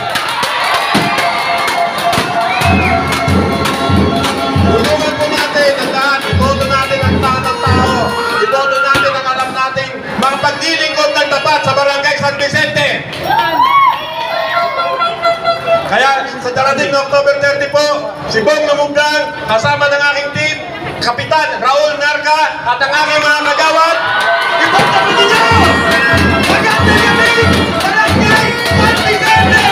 Tulungan po natin ang lahat. Iboto natin ang tamang tao. Iboto natin ang alam nating mga paglilingkod ng tapat sa barangay San Vicente. Kaya sa darating na October 30 po, si Bong Lumundang, kasama ng aking team, Kapitan Raul Narca at ang aking mga kagawad, iboto po ninyo! Magandang gabi! Barangay San Vicente!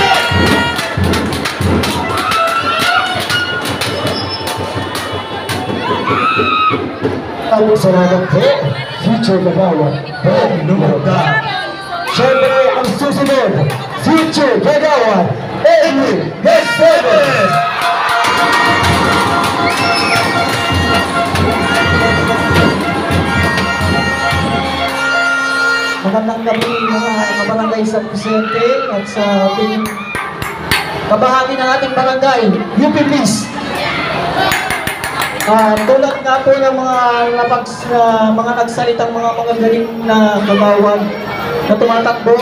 Ang salamat po, future kagawad, Bong Lumundang. Siyempre, ang susunod, future kagawad, Edwin Esteban. Magandang gabi mga kabarangay San Vicente at sa ating kabahagi ng ating barangay, UP Peace. Tulad nga po ng mga nagsalitang mga magagaling na kagawad na tumatakbo,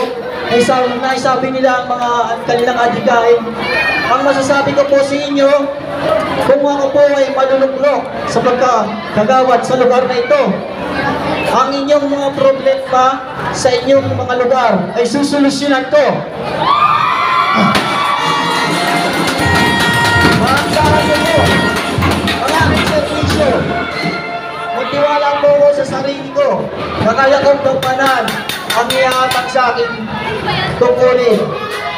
naisabi nila ang kanilang adhikain. Ang masasabi ko po sa inyo, kung ako po ay maluluklok sa pagkakagawad sa lugar na ito, ang inyong mga problema sa inyong mga lugar ay susolusyonan ko. Maangsahan ko po ang aking servisyo. Magtiwala po ko sa sarili ko na kaya kong tumpanan ang ihahatag sa akin tungkulin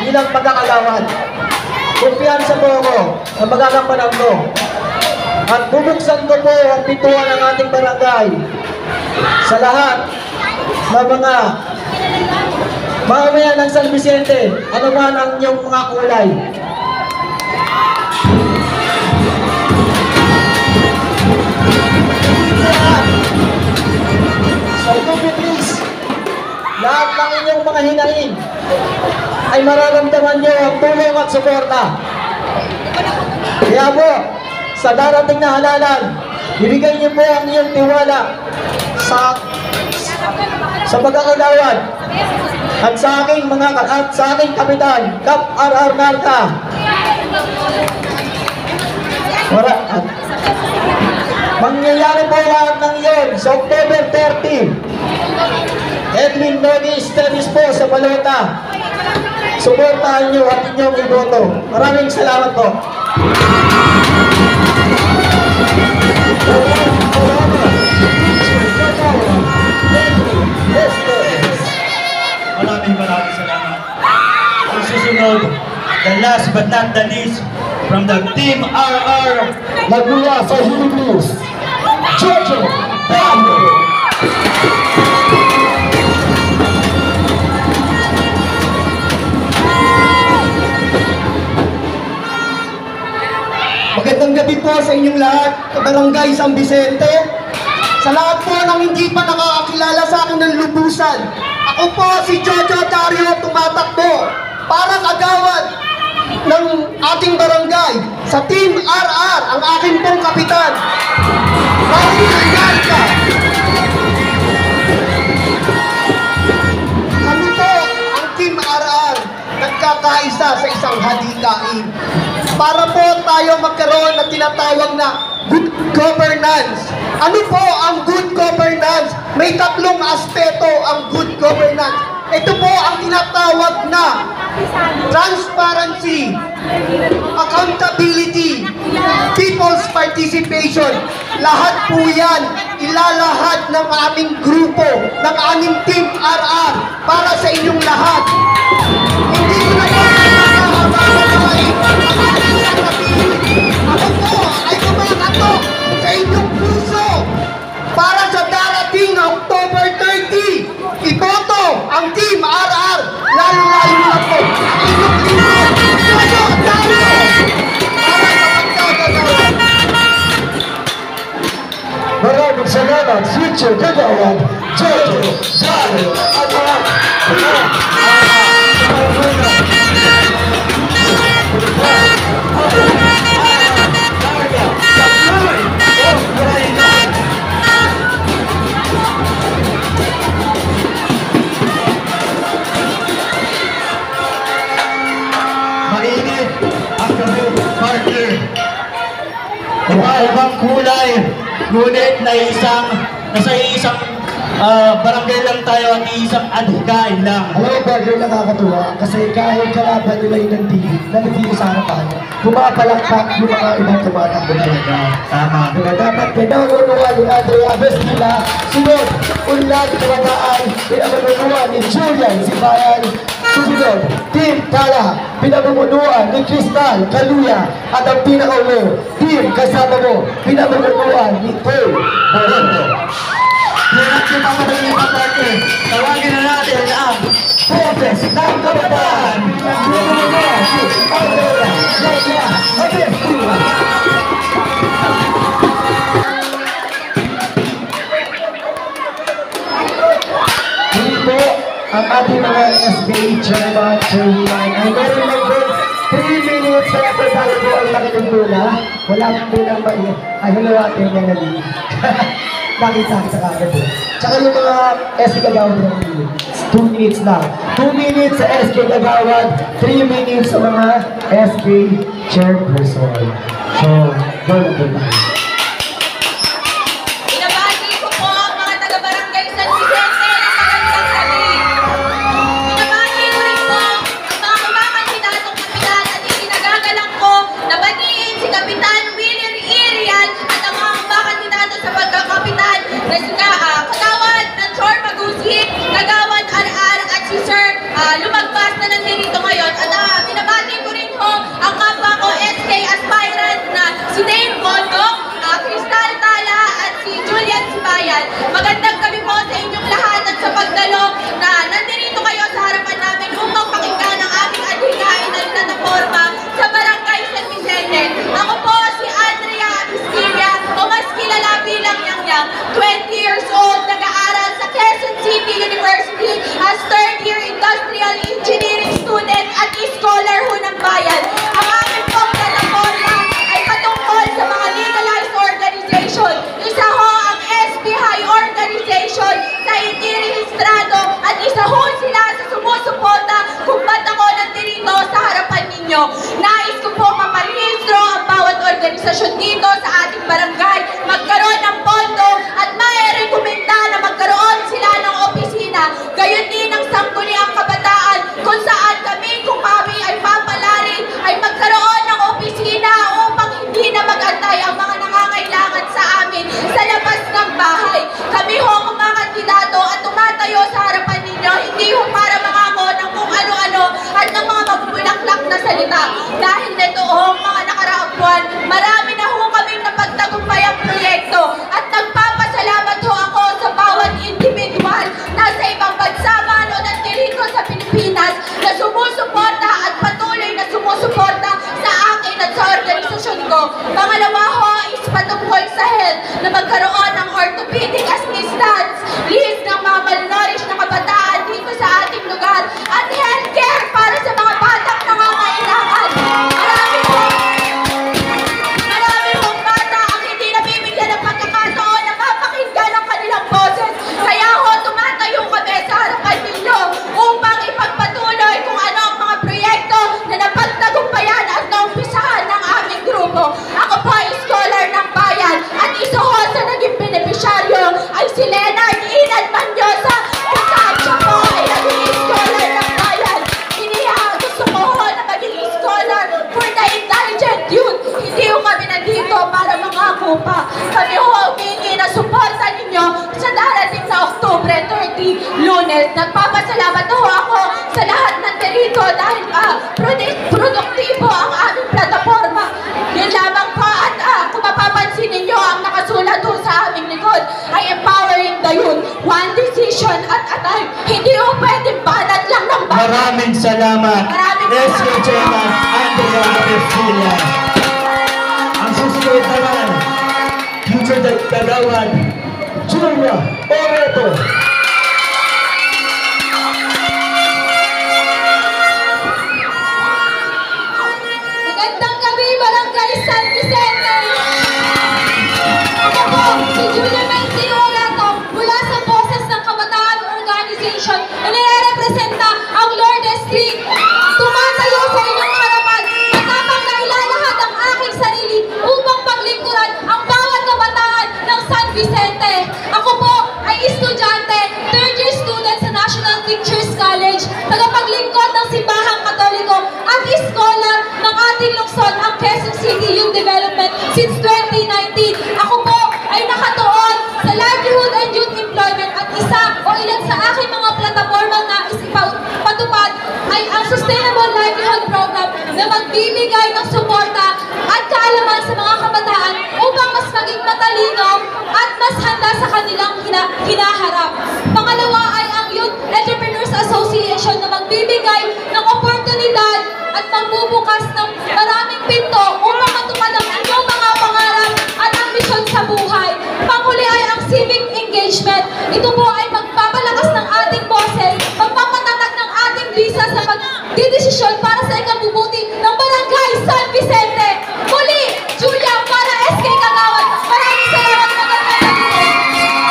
bilang pagkakagawad. Kumpiyansa po ako na magagampanan ko. At bubuksan ko po ang pintuan ng ating barangay sa lahat ng mga mamamayan ng San Vicente, ano man ang inyong mga kulay. Sa UP Peace, lahat ng inyong mga hinaing ay mararamdaman nyo ang tulong at suporta. Kaya po, sa darating na halalan, ibigay niyo po ang iyong tiwala sa pagkakagawad at sa aking kapitan, Kap RR Narca. Mangyayari po lahat ng iyon sa October 30. Edwin Nogi Esteban po sa balota. Suportahan niyo at inyong iboto. Maraming salamat po. Maraming salamat. Ang susunod, the last but not the least, from the Team RR, Nagmula sa Hilibus, Jojo Bando. Magandang gabi po sa inyong lahat, Barangay San Vicente. Sa lahat po ng hindi pa nakakakilala sa akin ng lubusan, ako po si Jojo Dario tumatakbo para kagawad ng ating barangay sa Team RR, ang aking pong kapitan, Raul Narca. Kami po ang Team RR. para sa isang hadikain. Para po tayo magkaroon ng tinatawag na good governance. Ano po ang good governance? May tatlong aspeto ang good governance. Ito po ang tinatawag na transparency, accountability, people's participation. Lahat po yan ilalahad ng aming grupo, ng aming Team RR para sa inyong lahat. Hindi ko na ako po ay kumakatok sa inyong puso para sa darating na October 30. Iboto ang Team RR, lalo-lalo na po ang inyong lingkod. Jojo Dario! Para sa pagkagalawan. Maraming salamat, future kagawad, Jojo Dario at mga mainit ang gabi, partner. Iba-ibang kulay, ngunit nasa isang barangay lang tayo at isang adhikain lang. alam mo, partner, nakakatuwa kasi kahit kalaban nila yung nandito sa harapan, pumapalakpak yung mga ibang tumatakbo talaga. Tama. Diba, dapat pinanunuwa ni Andrea Abestila, sunod, unlad kawataan, pinanunuwa ni Julian Sibayan, susunod, Team Tala, pinanunuwa ni Crystal Kaluya, at ang pinakaulo, Team Kasama Mo, pinanunuwa ni Toy Moreno. Lahat yung mga mga partner, tawagin na natin ang Boses ng Kabataan! Pinanunuwa si Andrea Abestila. Dito, ang ating mga SBA chairman, chairman, ay meron lang po 3 minutes kaya po tayo po ang nakitutula. Wala po nang maiyak. Ay, hello ate, yan na din. Nakita kita kagad po. Tsaka yung mga SK Gagawad ng 2 minutes lang. 2 minutes sa SK Gagawad, 3 minutes sa mga SK chairperson. So, go na po tayo. Binabati ko po ang mga taga-barangay San Vicente ng magandang gabi. Binabati ko rin po ang mga kumakandidatong kapitan at isinagagalang ko na batiin si Kapitan William Irian at ang mga kumakandidato sa pagkakapitan na si Kagawad na Chor Magusi, Kagawad RR at si Sir Lumagbas na nandito ngayon. At binabati ko rin po ang kapwa ko SK aspirant na si Dave Bondo, Crystal Tala at si Julian Sibayan. Magandang gabi po sa inyong lahat at sa pagdalo na nandito kayo sa harapan namin upang pakinggan ang aming adhikain na plataforma sa Barangay San Vicente. Ako po si Andrea Abestila, o mas kilala bilang Yang, 20 years old, nag-aaral sa Quezon City University as third-year industrial engineering student at scholar ho ng bayan. Ang aming pong plataforma ay patungkol sa mga legalized organization. Isa ho ang SBI organization sa hindi rehistrado at isa ho sila sa sumusuporta kung ba't ako nandito sa harapan ninyo. Nais ko po maparehistro ang bawat organisasyon dito sa ating barangay, magkaroon ng pondo at mai-rekomenda na magkaroon sila ng opisina. Gayon din ang sangguniang kabataan kung saan kami, kung kami ay papalarin, ay magkaroon ng opisina upang hindi na mag-antay ang mga nangangailangan sa amin sa labas ng bahay. Kami ho mga kandidato at tumatayo sa harapan ninyo, hindi ho para mangako ng kung ano-ano at ng mga magbulaklak na salita. Dahil nito ho mga nakaraang buwan, marami na ho kaming napagtagumpay ang proyekto at nagpapasalamat ho ako sa bawat individual na sa ibang bansa man o nandito sa Pilipinas na sumusuporta at patuloy na sumusuporta sa akin at sa organisasyon ko. Pangalawa ho is patungkol sa health na magkaroon ng orthopedic assistance, list ng mga malnourished na kabataan dito sa ating lugar at healthcare para sa mga batang nangangailangan. Marami pong bata ang hindi nabibigyan ng pagkakataon na mapakinggan ang kanilang boses. Kaya ho, tumatayo kami sa harapan ninyo upang ipagpatuloy kung ano ang mga proyekto na nangako pa. Kami humingi na suporta ninyo sa darating na Oktubre 30, Lunes. Nagpapasalamat ho ako sa lahat ng dito dahil produktibo ang aming plataforma. Yun lamang po at kung mapapansin ninyo ang nakasulat doon sa aming likod ay empowering the youth, one decision at a time. Hindi ho pwedeng banat lang ng banat. Maraming salamat. SK Chairman Andrea Garcia. Ang susunod naman, future kagawad Julia Oreto. Magandang gabi, Barangay San Vicente! Ako po, si Julia Menzi Oreto, mula sa Boses ng Kabataan Organization na nire-representa ang Lourdes Street. Tumatayo sa inyong harapan at habang nailalahad ang aking sarili upang paglingkuran ang bawat kabataan ng San Vicente. Ako po ay estudyante, third year student sa National Teachers College, tagapaglingkod ng Simbahang Katoliko at scholar ng ating lungsod, ang Quezon City Youth Development since 2019. Ako po ay nakatuon sa livelihood and youth employment at isa o ilan sa aking mga plataforma na patupad ay ang Sustainable Livelihood Program na magbibigay ng suporta at kaalaman sa mga kabataan upang mas maging matalino at mas handa sa kanilang hinaharap. Pangalawa ay ang Youth Entrepreneurs Association na magbibigay ng oportunidad at magbubukas ng maraming pinto upang matupad ang inyong mga pangarap at ambisyon sa buhay. Panghuli ay ang civic engagement. Ito po ay magpapalakas ng ating boses, magpapatatag ng ating visa sa pagdidesisyon para sa ikabubuti ng Barangay San Vicente. Muli, Julia para SK Kagawad. Maraming salamat, magandang gabi.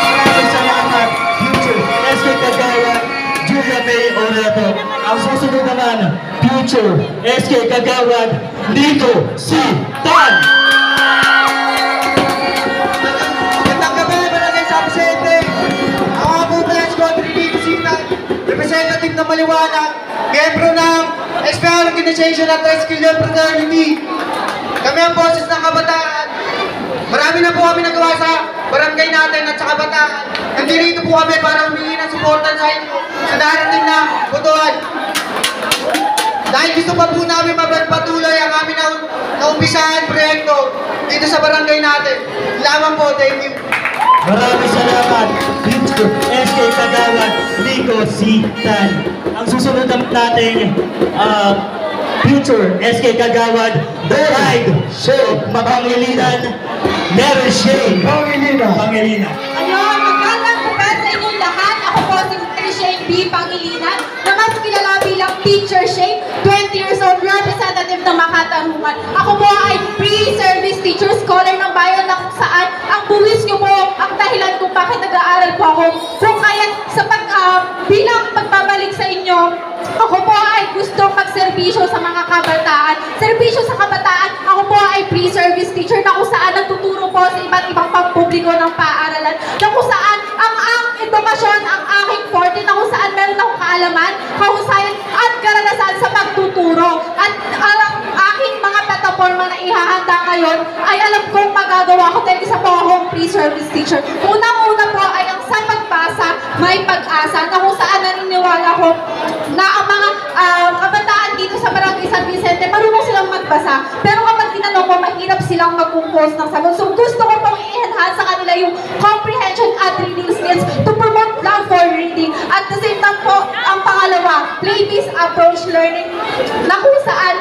Maraming salamat, future SK Kagawad Julia May Oreto. Ang susunod naman, future SK Kagawad Nico C. Tan. Magandang gabi, Barangay San Vicente. Ako nga po pala si Godrigo Sina, representative ng Maliwanag, miyembro ng SPR Organization at Rescue Fraternity. Kami ang boses ng kabataan. Marami na po kami nagawa sa barangay natin at sa kabataan. Nandito po kami para humingi ng suportan sa inyo sa darating na butuan. Dahil gusto pa po namin mapagpatuloy ang aming naumpisahan proyekto dito sa barangay natin. Lamang po, thank you. Maraming salamat, future SK Kagawad Nico C. Tan. Ang susunod natin, future SK Kagawad The Ride Show Mapangilinan Mary Shane Pangilinan. Ayun, magandang gabi sa inyong lahat. Ako po si Mary Shane B. Pangilinan, na mas kilala bilang Teacher Shane, 20 years old, representative ng Makatarungan. Ako po ay pre-service teacher, scholar ng bayan na kung saan ang buwis niyo po ang dahilan kung bakit nag-aaral po ako. Kung kaya sa bilang pagbabalik sa inyo, ako po ay gustong magserbisyo sa mga kabataan. Serbisyo sa kabataan, ako po ay pre-service teacher na kung saan nagtuturo po sa iba't ibang pampubliko ng paaralan. Na kung saan ang edukasyon ang aking forte, na kung saan meron akong kaalaman, kahusayan at karanasan sa pagtuturo. At ang aking mga plataforma na ihahanda ngayon ay alam kong magagawa ko dahil isa po akong pre-service teacher. Unang-una po ay ang sa pagbasa may pag-asa, na kung saan naniniwala ko na ang mga kabataan dito sa Barangay San Vicente, marunong silang magbasa. Pero kapag tinanong ko, mahirap silang mag-compose ng sagot. So gusto ko pong i-enhance sa kanila yung comprehension at reading skills to promote love for reading. At the same time po, ang pangalawa, play-based approach learning, na kung saan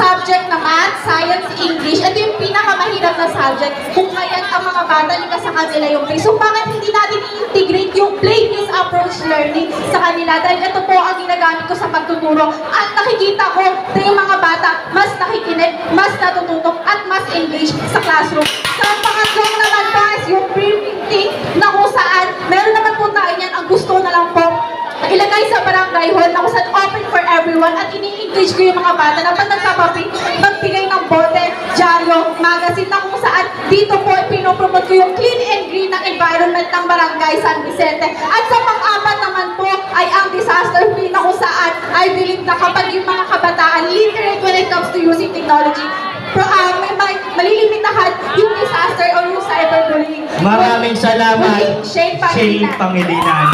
subject na math, science, English, ito yung pinakamahirap na subject. Kung kaya't ang mga bata, nila sa kanila yung play. So bakit hindi natin i-integrate yung play-based approach learning sa kanila? Dahil ito po ang ginagamit ko sa pagtuturo. At nakikita ko na yung mga bata mas nakikinig, mas natututok, at mas engaged sa classroom. Sa pangatlong naman po is yung pre-reading, na kung saan meron naman po tayo yan, ang gusto na lang po ilagay sa barangay hall na kung saan open for everyone, at ini-engage ko yung mga bata na pag nagpapaping, magbigay ng bote, dyaryo, magazine, na kung saan dito po pinopromote ko yung clean and green ng environment ng Barangay San Vicente. At sa pang-apat naman po ay ang disaster free, na kung saan I believe na kapag yung mga kabataan literate when it comes to using technology, malilimit limitahan yung disaster o yung cyberbullying. Maraming salamat, Shane Shane Pangilinan.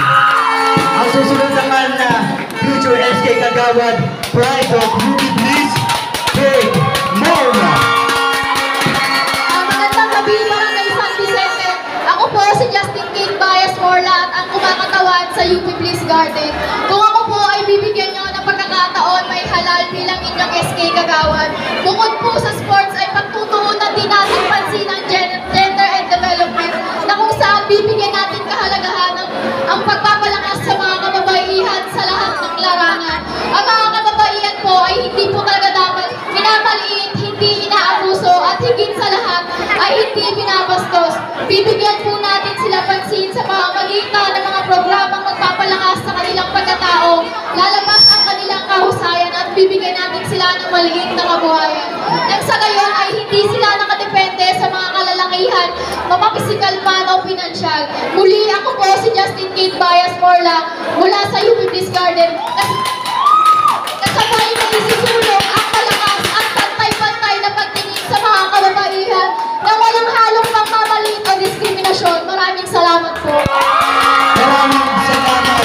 Ang susunod naman na Future SK Kagawad, Pride of UP Please, Big Norma. Magandang gabi, Barangay San Vicente. Ako po si Justin King Bias Morla at ang kumakatawan sa UP Please Garden. Kung ako po ay bibigyan nyo ng pagkakataon, may halal bilang inyong SK Kagawad. Bukod po sa sports ay pagtutuunan din natin pansin ang gender and development na kung saan bibigyan natin kahalagahan ang pagpapalakas sa mga kababaihan sa lahat ng larangan. Ang mga kababaihan po ay hindi po talaga dapat minamaliit, hindi inaabuso at higit sa lahat ay hindi binabastos. Bibigyan po natin sila pansin sa pamamagitan ng mga programang magpapalakas sa kanilang pagkatao, lalabas ang kanilang kahusayan at bibigyan natin sila ng maliit na kabuhayan. Nang sa gayon ay hindi sila nakadepende sa mga kalalakihan, mapapisikal man o pinansyal. Muli ako po si Justin Kate Bias Morla mula sa UP Please Garden. Kasabay na isusulong ang malakas at pantay-pantay na pagtingin sa mga kababaihan na walang halong pangmamalit o diskriminasyon. Maraming salamat po. Maraming salamat.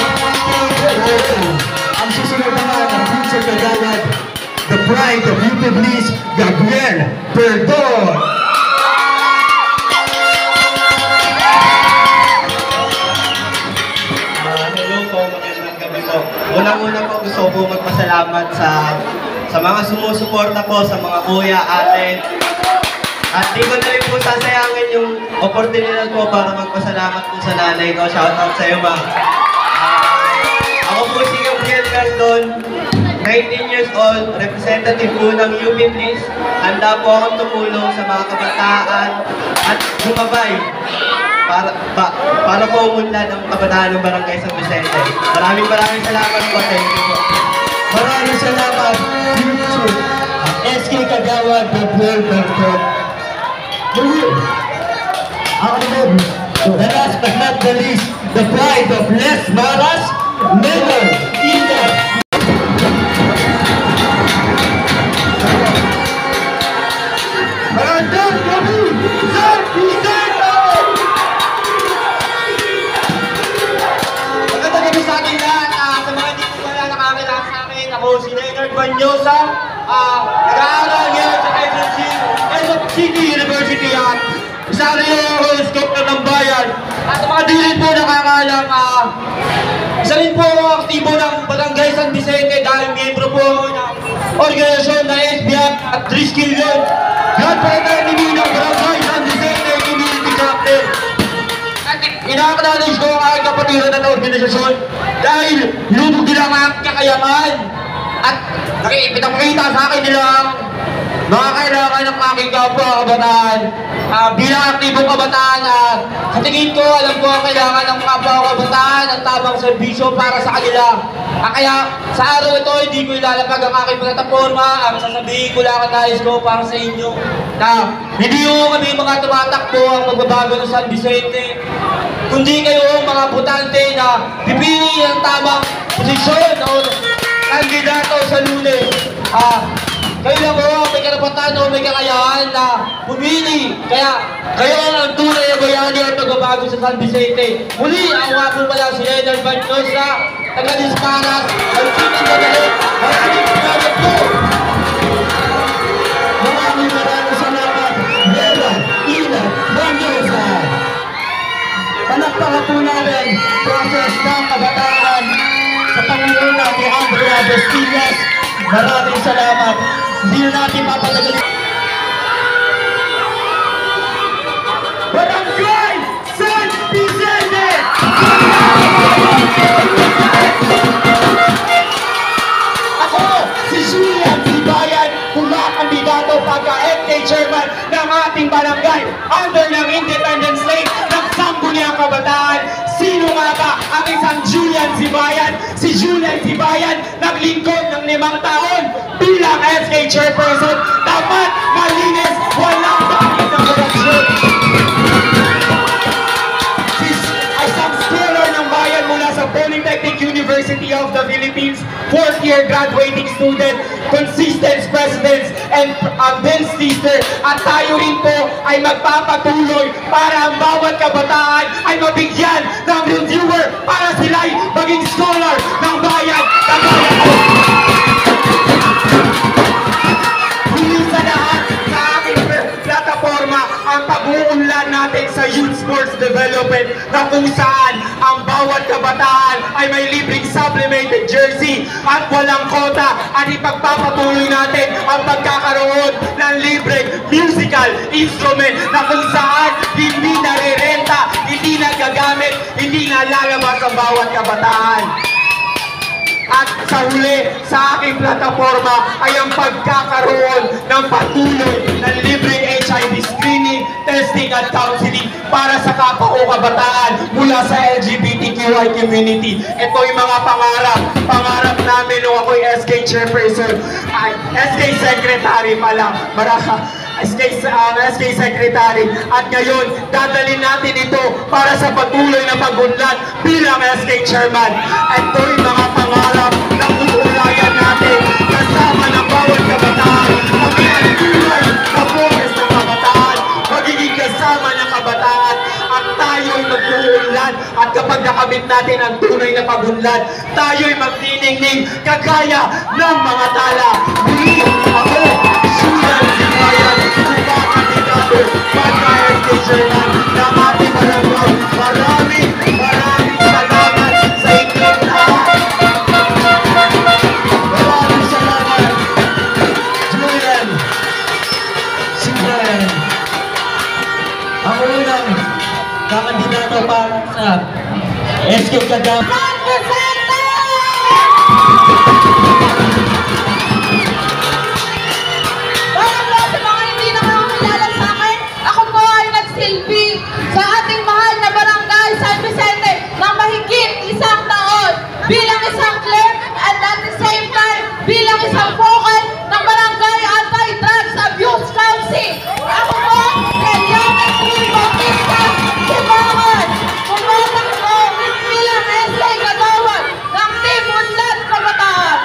Ang susunod naman ang Future Kagawad, the Pride of UP Please, Gabriel Perdon. Hello po, magandang gabi po. Unang-una po gusto ko magpasalamat sa mga sumusuporta po, sa mga kuya, ate. At di ko na rin po sasayangin yung oportunidad po para magpasalamat po sa nanay ko. Shoutout sa iyo, ma. Ako po si Gabriel Perdon, 19 years old, representative po ng UP Please. Handa po akong tumulong sa mga kabataan at gumabay para po umunlad ang kabataan ng Barangay San Vicente. Maraming salamat po. Thank you po. Maraming salamat, Future SK Kagawad, Gabriel Perdon. Ako naman, the last but not the least, the Pride of Les Maras, Mayor Ina. Magandang gabi, San Vicente! Magandang gabi sa akin lahat. Sa mga hindi ko pala nakakilala sa akin, ako si Leonard Banyosa. Nag-aaral ngayon sa Quezon City University at isa rin yung horoscope ng bayan. At sa mga di rin po nakakalam, isa rin po ako aktibo ng Barangay San Vicente dahil miyembro po ako ng organisasyon na SBF at 3 skill yun. Godfather ni ng Barangay San Vicente Community Captain. At ina-acknowledge ko ang aking kapatiran ng organisasyon dahil lubog nila ang aking kakayaman at pinapakita sa akin nilang mga kailangan ng aking kapwa kabataan. Bilang aktibong kabataan, sa tingin ko, alam ko ang kailangan ng kapwa kabataan ang tamang serbisyo para sa kanila. Kaya sa araw ito, hindi ko ilalapag ang aking plataforma. Ang sasabihin ko lang ang nais ko para sa inyo na hindi ko kami mga tumatakbo ang magbabago ng San Vicente, kundi kayo mga botante na pipili ang tamang posisyon o kandidato sa Lunes. Kayo lang po, may karapatan o may kakayahan na pumili. Kaya kayo ang tunay na bayani at magbabago sa San Vicente. Muli, ako nga po pala si Leonard Banyosa, taga-Disparas, Alcinas Madali. Maraming salamat po! Maraming salamat, Leonard Ina Banyosa. Palakpakan po namin proses ng kabataan sa pangunguna ni Andrea Bestillas. Maraming salamat. Hindi na natin papatagal. Barangay San Vicente! Ako, si Julian Sibayan, kumakandidato pagka-FK chairman ng ating barangay under ng Independence Day ng Sangguniang Kabataan. Sino nga ba ang isang Julian Sibayan? Si Julian Sibayan, naglingkod ng 5 taon bilang SK chairperson. Dapat malinis, walang bakit na korupsyon. Isang scholar ng bayan mula sa Polytechnic University of the Philippines, 4th year graduating student, consistent presidents, and Vince Lister at tayo rin po ay magpapatuloy para ang bawat kabataan ay mabigyan ng reviewer para sila'y maging scholar ng bayan. Kagaya ko. Huli sa lahat sa aking plataforma ang pag-uunlad natin sa Youth Sports Development na kung saan ang bawat kabataan ay may libreng supplemented jersey at walang kota at ipagpapatuloy natin ang pagkakaroon ng libreng musical instrument na kung saan hindi narirenta, hindi nagagamit, hindi nalalabas ang bawat kabataan. At sa huli, sa aking plataforma ay ang pagkakaroon ng patuloy ng libreng HIV screening, testing at counseling para sa kapwa o kabataan mula sa LGBTQI community. Ito yung mga pangarap namin nung ako'y SK Chairperson, SK Secretary pala, SK Secretary. At ngayon, dadalhin natin ito para sa patuloy na pagunlad bilang SK Chairman. Ito yung mga pangarap na uulayan natin kasama ng bawat kabataan. Magiging tulay na progress ng kabataan, magiging kasama ng kabataan, at tayo'y mag-uunlad. At kapag nakamit natin ang tunay na pagunlad, tayo'y magniningning kagaya ng mga tala. Muli ako, Susan Zibayan, kandidato para SK Chairman ng ating barangay. Maraming salamat sa inyong lahat. Maraming salamat. Julian Zibayan, ang unang kakandidato para sa SK Kagawad. Sa ating mahal na barangay San Vicente ng mahigit isang taon bilang isang clerk at at the same time bilang isang vocal ng Barangay Anti-Drugs Abuse Council. Ako po, Eliana Cruz Bautista, Sibangan, pumatang ko bilang SK Kagawad ng Team Unlad Kabataan.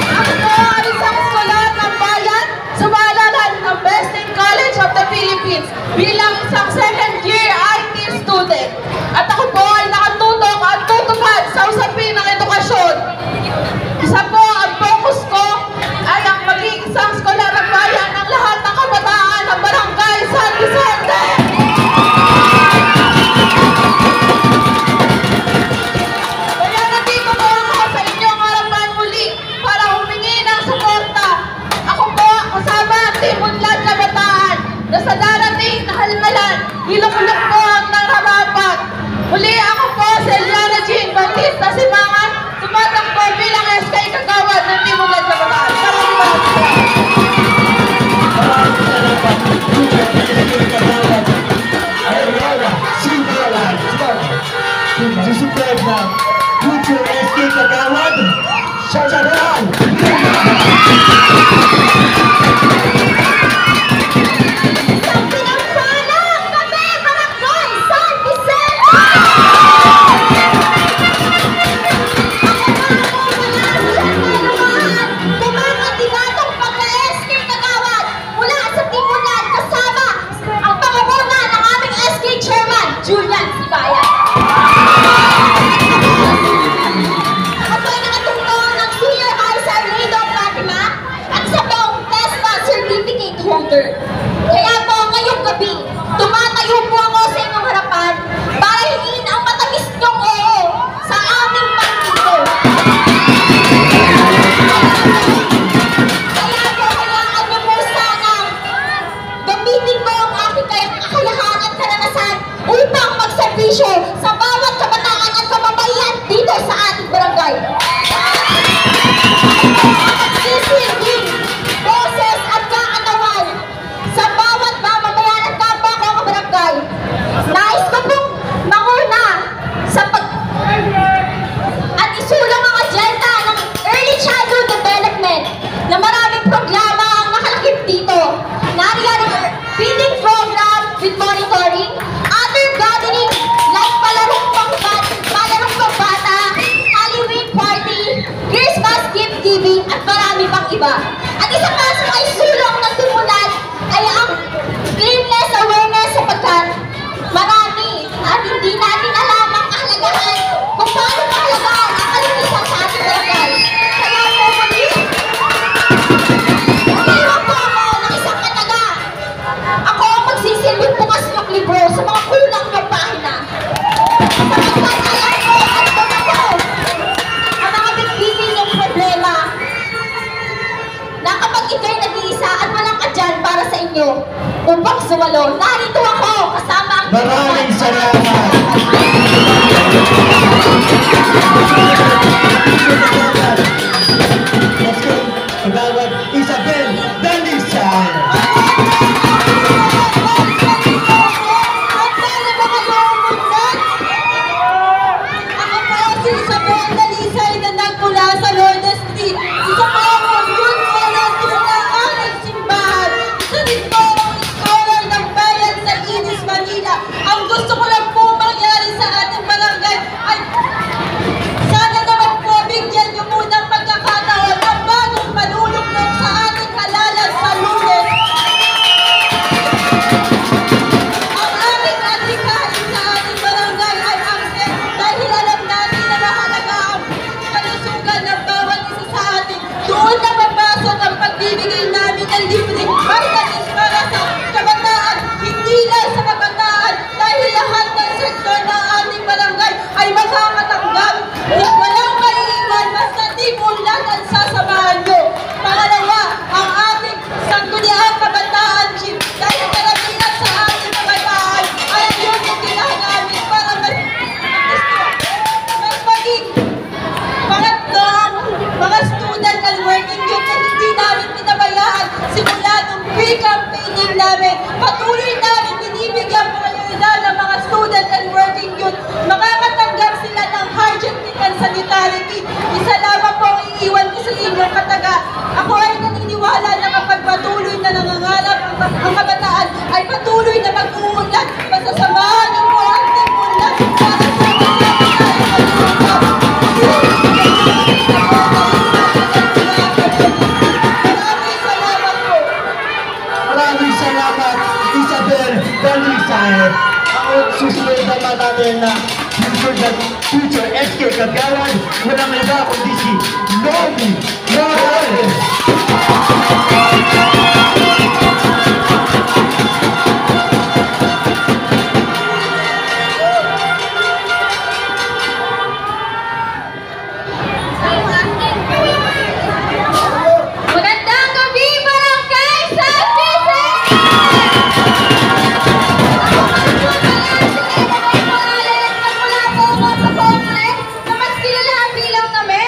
Ako po ay isang skolar ng bayan, sumalaran ng Best in College of the Philippines bilang isang second year IT student. At ako po ay nakatutok at tutupad sa usapin ng edukasyon. Isa po ang focus ko ay ang maging isang skolar ng bayan ng lahat ng kabataan ng Barangay San Vicente. Kaya nandito po ako sa inyong harapan muli para humingi ng suporta. Ako po kasama ang Team Unlad Kabataan na sa darating na halmalan, ilok-ilok po ang nararapat. Muli ako po si Eliana Jean Bautista Sibangan, tumatakbo bilang SK Kagawad ng Team Unlad Kabataan. Maraming Susubscribe na Future SK Kagawad. Shasharan! Julian Zibayan. Ako ay nakatungtong ng Senior High sa Lido Fatima at sa buong TESDA Certificate Holder. Kaya po ngayong gabi, tumatayo po ako sa inyong harapan para hingin ang matamis niyong oo sa aming pagtito. Kaya po kailangan niyo po sanang gamitin mo ang aking kakayahan at karanasan upang magserbisyo sa bawat kabataan at kababayan dito sa ating barangay. Magsisilbing boses at kaantawan sa kayo upang sumalo. Narito ako kasama ang Maraming salamat. Let's go. Kagawad Isabel Dalisan. Ako po si Isabel Dalisay na nagmula sa Lourdes Street. Isa po akong youth volunteer na aming simbahan. Isa din po akong scholar ng bayan sa Inis, Manila. Ang gusto ko lang po mangyari sa ating barangay ay sana naman po bigyan niyo muna ng pagkakataon na bagong manulong sa ating halalan sa Lourdes. Ang aming adhikain sa ating barangay ay AMSEC dahil alam natin na mahalaga ang kalusugan ng bawat isa sa atin. Doon na mapasok ang pagbibigay namin ng libreng vitamins para sa kabataan, hindi lang sa kabataan dahil lahat ng sektor ng ating barangay ay makakatanggap. Walang maiiwan basta di mula ang sasamahan nyo. Pangalawa, ang ating sangguniang kabataan chip dahil karamihan sa ating kabataan ay yun yung ginagamit para mas maging pangatlo ang mga student and working youth na hindi namin pinabayaan simula nung pre-campaigning namin. Patuloy namin binibigyan prioridad ng mga student and working youth. Makakatanggap sila ng hygiene and sanitarity. Isa lamang po ang iiwan ko sa inyong kataga. Ako ay naniniwala na kapag patuloy na nangangarap ang kabataan ay patuloy na mag-uunlad. Masasamahan niyo po ang timunlad para sa Maraming salamat, Isabel Dalisan. Ang susunod naman natin na future SK Kagawad, walang iba kundi si Nomi Morales. Magandang gabi, Barangay San Vicente! Nagmula po ako sa Congress na mas kilalahan bilang kami.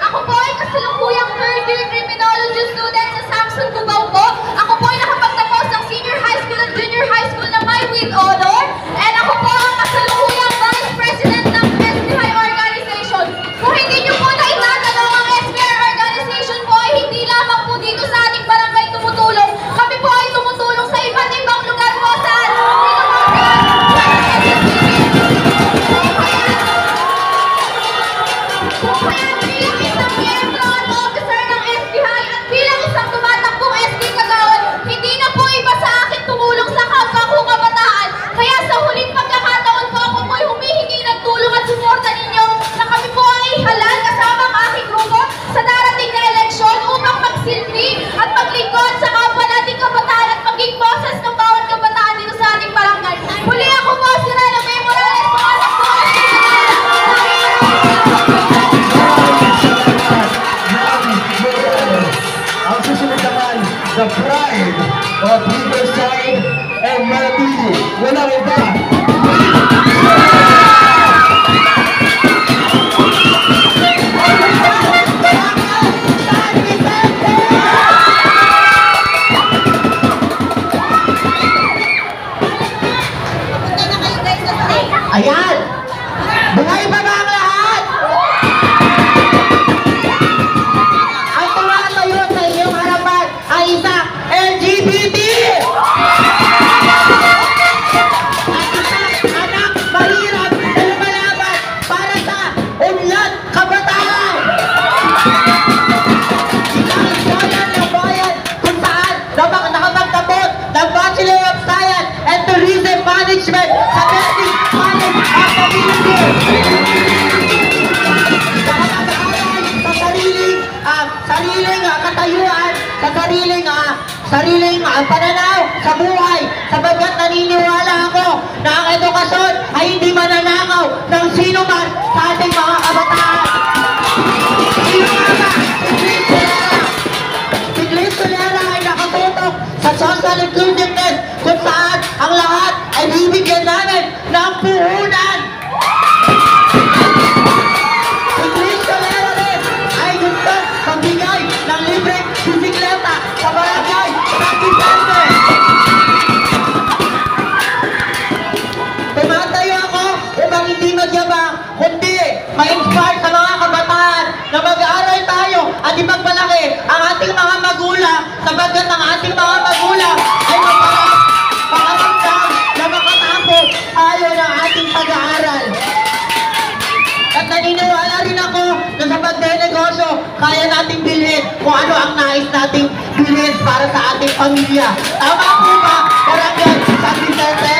Ako po ay kasalukuyang third year criminology student sa Samson Cubao po. Ako po ay nakapagtapos ng senior high school at junior high school na may with honor. And ako po ang kasalukuyang vice president ng SBI organization. Kung hindi niyo po na itatanong ang SBI organization po ay hindi lamang po dito sa ating barangay tumutulong. Kami po ay tumutulong sa iba't ibang lugar po saan dito po bilang isang miyembro at officer ng SBI at bilang isang tumatakbong SB Kagawad, hindi na po iba sa akin tumulong sa kapwa ko kabataan. Kaya sa huling pagkakataon po ako po'y humihingi ng tulong at suporta ninyo na kami po ay halal kasama ang aking grupo sa darating na eleksyon upang magsilbi at maglingkod sa kapwa nating kabataan at maging boses ng bawat kabataan dito sa ating barangay. Muli ako po si Rana May Morales, pangalan ko ay Ang susunod naman, the pride of Riverside and Manatili. Walang iba. Ayan! Buhay pa ba ang lahat? Ang tumatayo sa inyong harapan ay isang LGBT! At isang anak mahirap na lumalaban para sa unlad kabataan! Isang scholar ng bayan kung saan nakapagtapos ng Bachelor of Science and Tourism Management sa Basic College of the Philippines. Sa sariling katayuan, sa sariling pananaw sa buhay, sapagkat naniniwala ako na ang edukasyon ay hindi mananakaw ng sino man sa ating mga kabataan. Sino nga ba? Si Chris Solera ay nakatutok sa social inclusive ang nais nating bilhin para sa ating pamilya. Tama po ba, Barangay San Vicente?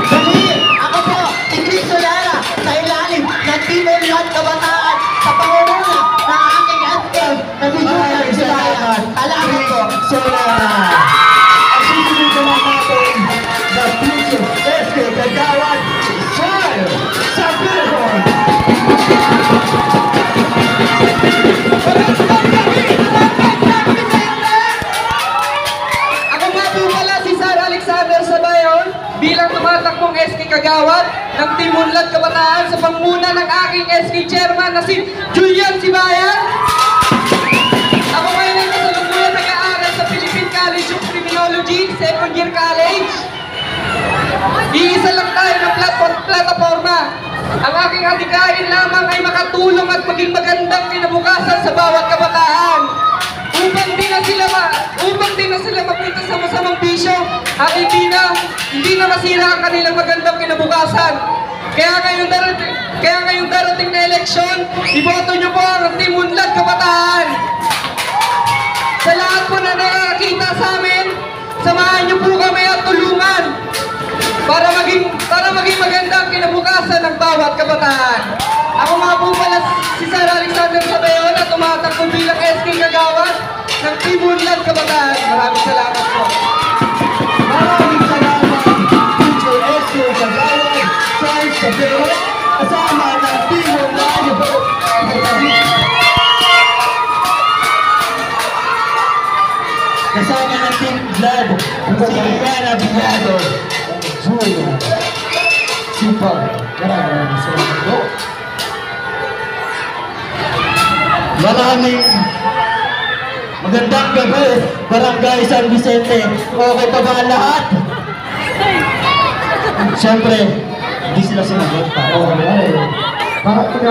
Dali, ako po, si Chris Solara, sa ilalim ng Team Unlad Kabataan sa pangunguna ng aking SK na si Junior Sibayan. Salamat po. Solara. Ang susunod naman natin, the future SK Kagawad, Charles Sabirhon. Ako nga po pala si Sir Alexander Sabayon bilang tumatakbong SK Kagawad ng Team Unlad Kabataan sa panguna ng aking SK Chairman na si Julian Sibayan. Ako ngayon ay kasalukuyan nag-aaral sa Philippine College of Criminology, second year college. Iisa lang tayo ng plataforma. Ang aking hadikain lamang ay makatulong at maging magandang kinabukasan sa bawat kabataan. Upang di na sila mapunta sa masamang bisyo at hindi na masira ang kanilang magandang kinabukasan. Kaya ngayong darating na eleksyon, iboto nyo po ang Team Unlad Kabataan. Sa lahat po na nakakita sa amin, samahan nyo po kami at tulungan para maging maganda ang kinabukasan ng bawat kabataan. Ako nga po pala si Sir Alexander Sabayon at tumatakbo bilang SK Kagawad ng Team Unlad Kabataan. Maraming salamat po. Maraming salamat, future SK Kagawad, Charles Sabirhon, kasama ng Team Unlad. Kasama ng Team Unlad, si Rana Bignado, Julia Sipag. Maraming salamat po. Maraming magandang gabi, Barangay San Vicente. Okay pa ba ang lahat? Siyempre, hindi sila sumagot pa. Okay.